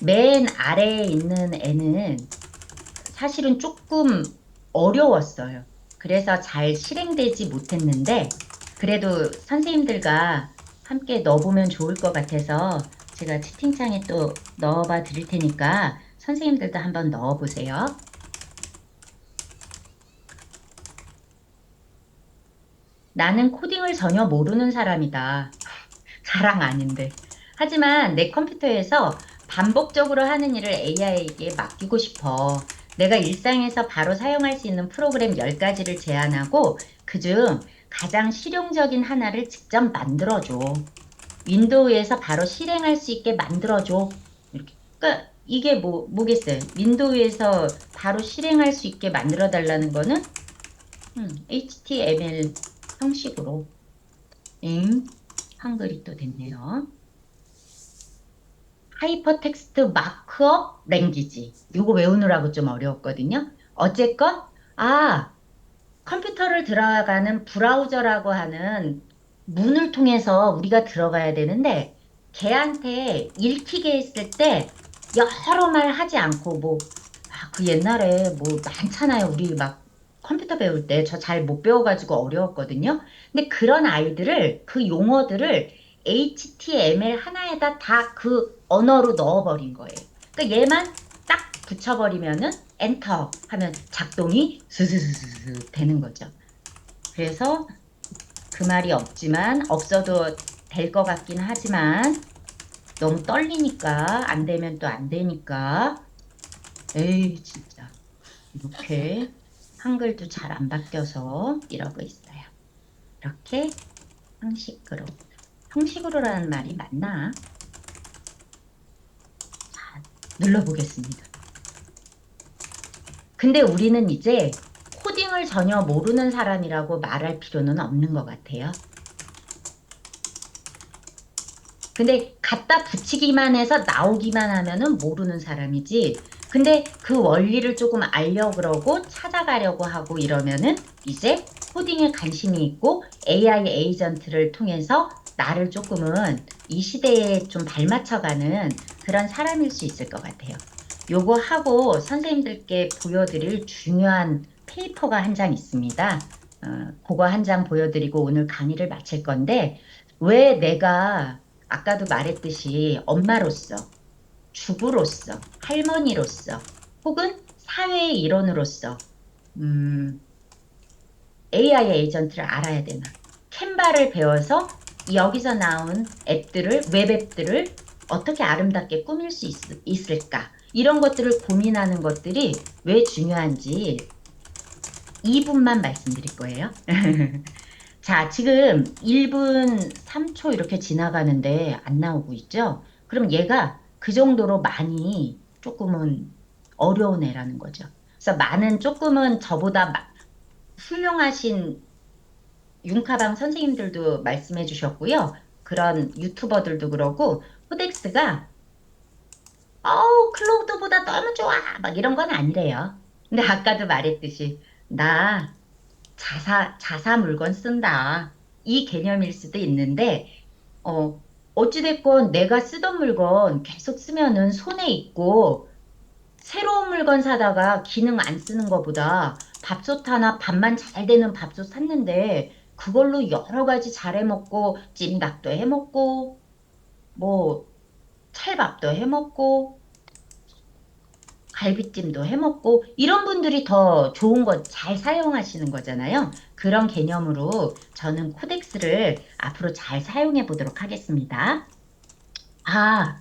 맨 아래에 있는 애는 사실은 조금 어려웠어요. 그래서 잘 실행되지 못했는데, 그래도 선생님들과 함께 넣어보면 좋을 것 같아서 제가 채팅창에 또 넣어봐 드릴 테니까 선생님들도 한번 넣어보세요. 나는 코딩을 전혀 모르는 사람이다. 자랑 아닌데. 하지만 내 컴퓨터에서 반복적으로 하는 일을 AI에게 맡기고 싶어. 내가 일상에서 바로 사용할 수 있는 프로그램 10가지를 제안하고 그중 가장 실용적인 하나를 직접 만들어줘. 윈도우에서 바로 실행할 수 있게 만들어줘. 이렇게. 그러니까 이게 뭐겠어요? 윈도우에서 바로 실행할 수 있게 만들어 달라는 거는 HTML 형식으로. 한글이 또 됐네요. 하이퍼텍스트 마크업 랭귀지. 요거 외우느라고 좀 어려웠거든요. 어쨌건, 컴퓨터를 들어가는 브라우저라고 하는 문을 통해서 우리가 들어가야 되는데, 걔한테 읽히게 했을 때, 여러 말 하지 않고, 그 옛날에 많잖아요. 우리 막 컴퓨터 배울 때 저 잘 못 배워가지고 어려웠거든요. 근데 그런 아이들을, 그 용어들을 HTML 하나에다 다 그 언어로 넣어버린 거예요. 그러니까 얘만 딱 붙여버리면은 엔터 하면 작동이 스스스스 되는 거죠. 그래서 그 말이 없지만, 없어도 될 것 같긴 하지만, 너무 떨리니까, 안 되면 또 안 되니까, 에이, 진짜. 이렇게 한글도 잘 안 바뀌어서 이러고 있어요. 이렇게 형식으로. 형식으로라는 말이 맞나? 자, 눌러보겠습니다. 근데 우리는 이제 코딩을 전혀 모르는 사람이라고 말할 필요는 없는 것 같아요. 근데 갖다 붙이기만 해서 나오기만 하면은 모르는 사람이지. 근데 그 원리를 조금 알려고 그러고 찾아가려고 하고 이러면은 이제 코딩에 관심이 있고 AI 에이전트를 통해서 나를 조금은 이 시대에 좀 발맞춰가는 그런 사람일 수 있을 것 같아요. 요거 하고 선생님들께 보여드릴 중요한 페이퍼가 한 장 있습니다. 그거 한 장 보여드리고 오늘 강의를 마칠 건데 왜 내가 아까도 말했듯이 엄마로서, 주부로서, 할머니로서, 혹은 사회의 일원으로서 AI 에이전트를 알아야 되나? 캔바를 배워서 여기서 나온 웹 앱들을 어떻게 아름답게 꾸밀 수 있을까? 이런 것들을 고민하는 것들이 왜 중요한지 2분만 말씀드릴 거예요. 자, 지금 1분 3초 이렇게 지나가는데 안 나오고 있죠? 그럼 얘가 그 정도로 많이 조금은 어려운 애라는 거죠. 그래서 많은 조금은 저보다 훌륭하신 윤카방 선생님들도 말씀해 주셨고요. 그런 유튜버들도 그러고 코덱스가 클로우드보다 너무 좋아 막 이런 건 아니래요. 근데 아까도 말했듯이 나 자사 물건 쓴다. 이 개념일 수도 있는데, 어, 어찌됐건 내가 쓰던 물건 계속 쓰면은 손에 있고, 새로운 물건 사다가 기능 안 쓰는 것보다 밥솥 하나 밥만 잘 되는 밥솥 샀는데, 그걸로 여러 가지 잘 해먹고, 찜닭도 해먹고, 뭐 찰밥도 해먹고 갈비찜도 해먹고 이런 분들이 더 좋은 거 잘 사용하시는 거잖아요. 그런 개념으로 저는 코덱스를 앞으로 잘 사용해 보도록 하겠습니다. 아,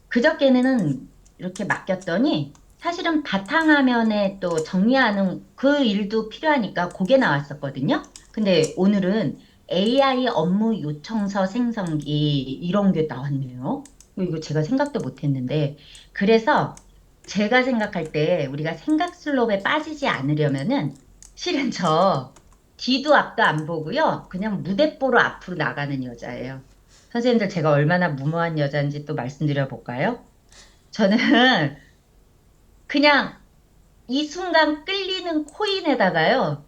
그저께는 이렇게 맡겼더니 사실은 바탕화면에 또 정리하는 그 일도 필요하니까 그게 나왔었거든요. 근데 오늘은 AI 업무 요청서 생성기 이런 게 나왔네요. 이거 제가 생각도 못 했는데 그래서 제가 생각할 때 우리가 생각 슬롭에 빠지지 않으려면은 실은 저 뒤도 앞도 안 보고요. 그냥 무대뽀로 앞으로 나가는 여자예요. 선생님들 제가 얼마나 무모한 여자인지 또 말씀드려 볼까요? 저는 그냥 이 순간 끌리는 코인에다가요,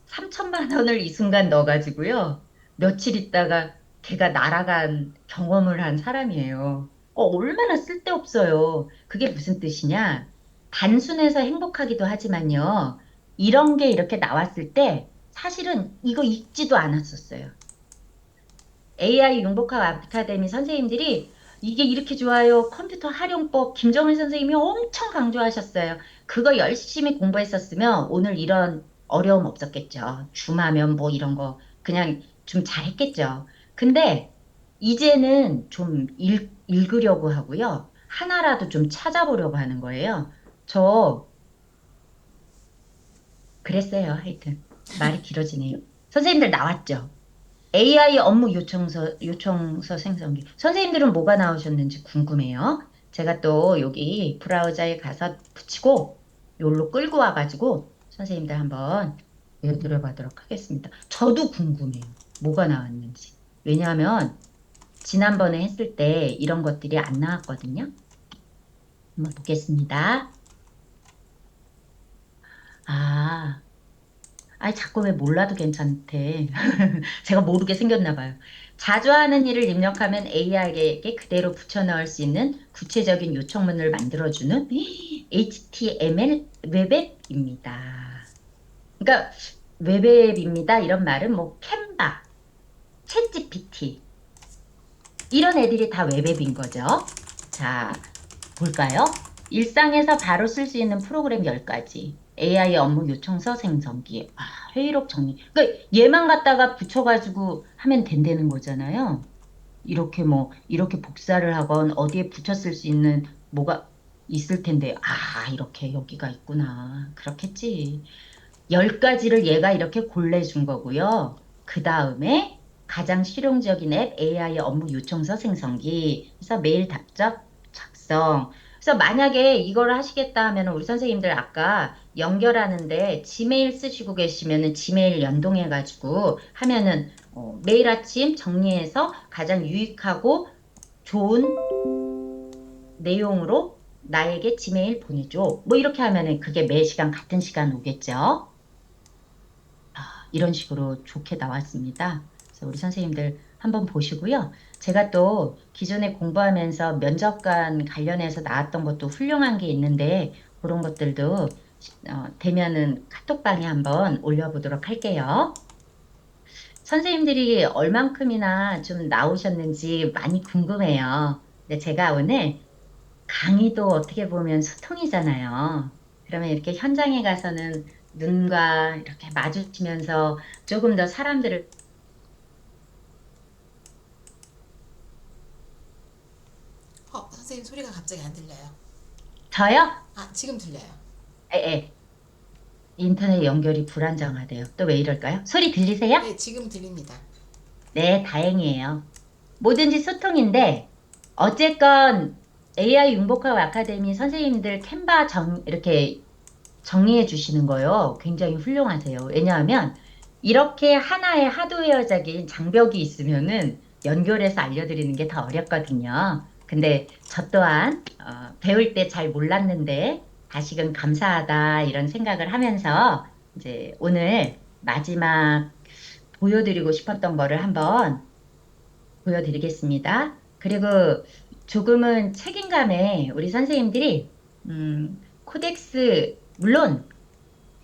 3천만 원을 이 순간 넣어가지고요, 며칠 있다가 걔가 날아간 경험을 한 사람이에요. 얼마나 쓸데없어요. 그게 무슨 뜻이냐? 단순해서 행복하기도 하지만요, 이런 게 이렇게 나왔을 때 사실은 이거 읽지도 않았었어요. AI 융복학 아카데미 선생님들이 이게 이렇게 좋아요. 컴퓨터 활용법 김정일 선생님이 엄청 강조하셨어요. 그거 열심히 공부했었으면 오늘 이런 어려움 없었겠죠. 줌하면 뭐 이런 거 그냥 좀 잘했겠죠. 근데 이제는 좀 읽으려고 하고요. 하나라도 좀 찾아보려고 하는 거예요. 저 그랬어요. 하여튼 말이 길어지네요. 선생님들 나왔죠? AI 업무 요청서 생성기. 선생님들은 뭐가 나오셨는지 궁금해요. 제가 또 여기 브라우저에 가서 붙이고 여기로 끌고 와가지고 선생님들 한번 읽어드려보도록 하겠습니다. 저도 궁금해요. 뭐가 나왔는지. 왜냐하면 지난번에 했을 때 이런 것들이 안 나왔거든요. 한번 보겠습니다. 아, 아이, 자꾸 왜 몰라도 괜찮대. 제가 모르게 생겼나 봐요. 자주 하는 일을 입력하면 AI에게 그대로 붙여넣을 수 있는 구체적인 요청문을 만들어주는 HTML 웹앱입니다. 그러니까 웹앱입니다. 이런 말은 뭐 캔바, 챗GPT 이런 애들이 다 웹앱인 거죠. 자, 볼까요? 일상에서 바로 쓸 수 있는 프로그램 10가지. AI 업무 요청서 생성기. 아, 회의록 정리. 그러니까 얘만 갖다가 붙여가지고 하면 된다는 거잖아요. 이렇게 뭐, 이렇게 복사를 하건 어디에 붙여 쓸 수 있는 뭐가 있을 텐데. 아, 이렇게 여기가 있구나. 그렇겠지. 10가지를 얘가 이렇게 골라준 거고요. 그 다음에 가장 실용적인 앱 AI 업무 요청서 생성기. 그래서 메일 답장 작성. 그래서 만약에 이걸 하시겠다 하면 우리 선생님들 아까 연결하는데 지메일 쓰시고 계시면은 지메일 연동해 가지고 하면은 매일 아침 정리해서 가장 유익하고 좋은 내용으로 나에게 지메일 보내줘. 뭐 이렇게 하면은 그게 매 시간 같은 시간 오겠죠. 이런 식으로 좋게 나왔습니다. 그래서 우리 선생님들 한번 보시고요. 제가 또 기존에 공부하면서 면접관 관련해서 나왔던 것도 훌륭한 게 있는데 그런 것들도 되면은 카톡방에 한번 올려보도록 할게요. 선생님들이 얼만큼이나 좀 나오셨는지 많이 궁금해요. 근데 제가 오늘 강의도 어떻게 보면 소통이잖아요. 그러면 이렇게 현장에 가서는 눈과 이렇게 마주치면서 조금 더 사람들을 선생님 소리가 갑자기 안 들려요. 저요? 아, 지금 들려요. 에, 인터넷 연결이 불안정하대요. 또 왜 이럴까요? 소리 들리세요? 네, 지금 들립니다. 네, 다행이에요. 뭐든지 소통인데 어쨌건 AI 융복학 아카데미 선생님들 캔바 이렇게 정리해 주시는 거요. 굉장히 훌륭하세요. 왜냐하면 이렇게 하나의 하드웨어적인 장벽이 있으면은 연결해서 알려드리는 게 더 어렵거든요. 근데 저 또한 배울 때 잘 몰랐는데 다시금 감사하다 이런 생각을 하면서 이제 오늘 마지막 보여드리고 싶었던 거를 한번 보여드리겠습니다. 그리고 조금은 책임감에 우리 선생님들이 코덱스 물론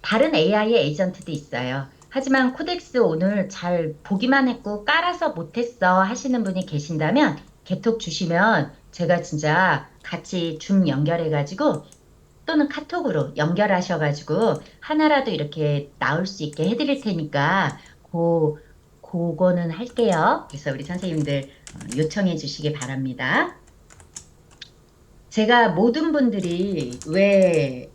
다른 AI의 에이전트도 있어요. 하지만 코덱스 오늘 잘 보기만 했고 깔아서 못했어 하시는 분이 계신다면 개톡 주시면 제가 진짜 같이 줌 연결해가지고 또는 카톡으로 연결하셔가지고 하나라도 이렇게 나올 수 있게 해드릴 테니까 그거는 할게요. 그래서 우리 선생님들 요청해 주시기 바랍니다. 제가 모든 분들이 왜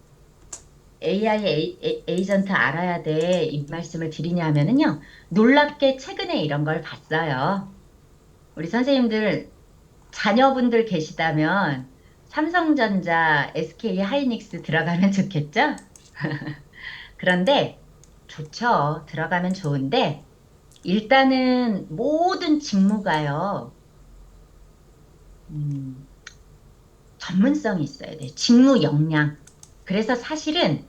AI 에이전트 알아야 돼 이 말씀을 드리냐면은요. 놀랍게 최근에 이런 걸 봤어요. 우리 선생님들 자녀분들 계시다면 삼성전자, SK 하이닉스 들어가면 좋겠죠? 그런데 좋죠. 들어가면 좋은데 일단은 모든 직무가요. 음, 전문성이 있어야 돼요. 직무 역량. 그래서 사실은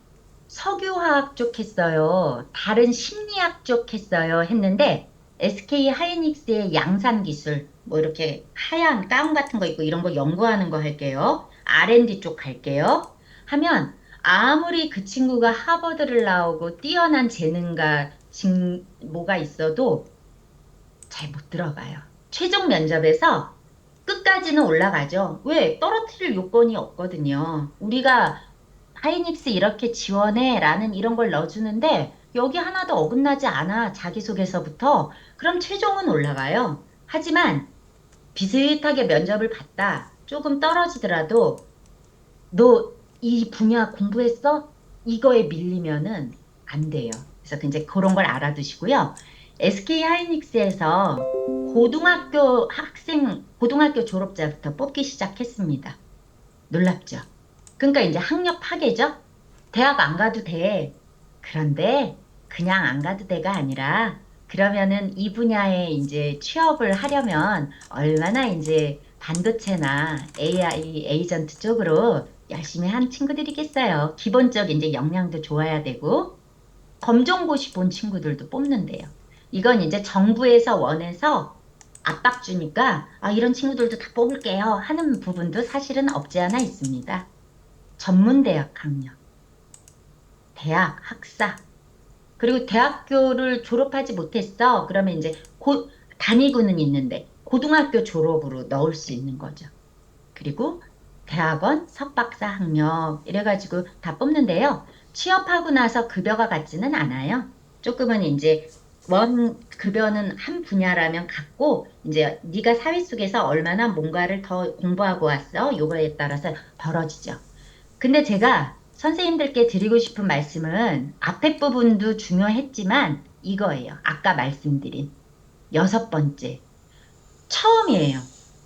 석유화학 쪽 했어요. 다른 심리학 쪽 했어요. 했는데 SK 하이닉스의 양산 기술 뭐 이렇게 하얀 가운 같은 거 있고 이런 거 연구하는 거 할게요. R&D 쪽 갈게요. 하면 아무리 그 친구가 하버드를 나오고 뛰어난 재능과 뭐가 있어도 잘 못 들어가요. 최종 면접에서 끝까지는 올라가죠. 왜? 떨어뜨릴 요건이 없거든요. 우리가 하이닉스 이렇게 지원해 라는 이런 걸 넣어주는데 여기 하나도 어긋나지 않아. 자기소개서부터. 그럼 최종은 올라가요. 하지만 비슷하게 면접을 봤다. 조금 떨어지더라도 너 이 분야 공부했어? 이거에 밀리면은 안 돼요. 그래서 이제 그런 걸 알아두시고요. SK 하이닉스에서 고등학교 졸업자부터 뽑기 시작했습니다. 놀랍죠? 그러니까 이제 학력 파괴죠? 대학 안 가도 돼. 그런데 그냥 안 가도 돼가 아니라 그러면은 이 분야에 이제 취업을 하려면 얼마나 이제 반도체나 AI 에이전트 쪽으로 열심히 한 친구들이겠어요. 기본적 이제 역량도 좋아야 되고 검정고시 본 친구들도 뽑는데요. 이건 이제 정부에서 원해서 압박 주니까 아, 이런 친구들도 다 뽑을게요 하는 부분도 사실은 없지 않아 있습니다. 전문대학 학력, 대학 학사, 그리고 대학교를 졸업하지 못했어. 그러면 이제 다니고는 있는데 고등학교 졸업으로 넣을 수 있는 거죠. 그리고 대학원 석박사 학력 이래가지고 다 뽑는데요. 취업하고 나서 급여가 같지는 않아요. 조금은 이제 원 급여는 한 분야라면 같고 이제 네가 사회 속에서 얼마나 뭔가를 더 공부하고 왔어? 요거에 따라서 벌어지죠. 근데 제가 선생님들께 드리고 싶은 말씀은 앞에 부분도 중요했지만 이거예요. 아까 말씀드린 여섯 번째. 처음이에요.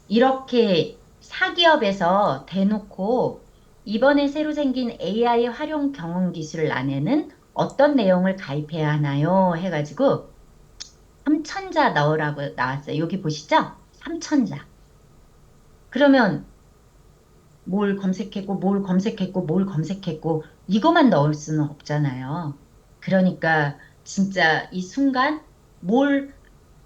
이렇게 사기업에서 대놓고 이번에 새로 생긴 AI 활용 경험 기술을 안에는 어떤 내용을 가입해야 하나요? 해가지고 삼천자 넣으라고 나왔어요. 여기 보시죠? 삼천자. 그러면 뭘 검색했고, 뭘 검색했고, 뭘 검색했고, 이거만 넣을 수는 없잖아요. 그러니까 진짜 이 순간 뭘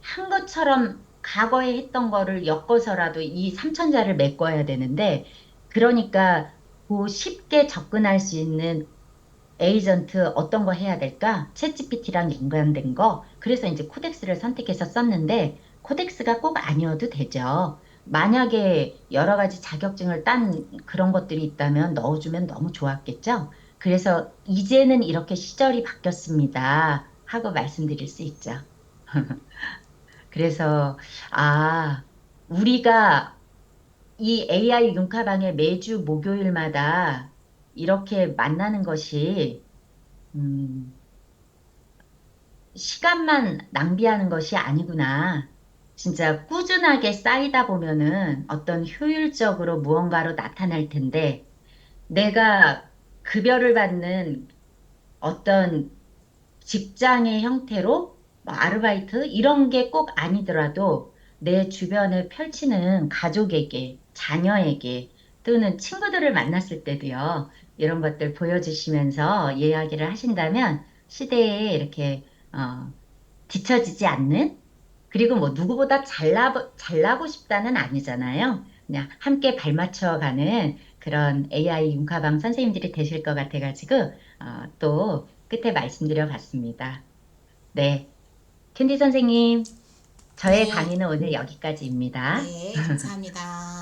한 것처럼 과거에 했던 거를 엮어서라도 이 삼천자를 메꿔야 되는데, 그러니까 그 쉽게 접근할 수 있는 에이전트 어떤 거 해야 될까? 챗GPT랑 연관된 거. 그래서 이제 코덱스를 선택해서 썼는데, 코덱스가 꼭 아니어도 되죠. 만약에 여러 가지 자격증을 딴 그런 것들이 있다면 넣어주면 너무 좋았겠죠? 그래서 이제는 이렇게 시절이 바뀌었습니다. 하고 말씀드릴 수 있죠. 그래서, 아, 우리가 이 AI 융카방에 매주 목요일마다 이렇게 만나는 것이 음, 시간만 낭비하는 것이 아니구나. 진짜 꾸준하게 쌓이다 보면은 어떤 효율적으로 무언가로 나타날 텐데, 내가 급여를 받는 어떤 직장의 형태로 뭐 아르바이트 이런 게 꼭 아니더라도 내 주변을 펼치는 가족에게, 자녀에게 또는 친구들을 만났을 때도요. 이런 것들 보여주시면서 이야기를 하신다면 시대에 이렇게 뒤처지지 않는 그리고 뭐 누구보다 잘나고 싶다는 아니잖아요. 그냥 함께 발맞춰가는 그런 AI 융카방 선생님들이 되실 것 같아가지고 또 끝에 말씀드려 봤습니다. 네. 캔디 선생님, 저의 네. 강의는 오늘 여기까지입니다. 네, 감사합니다.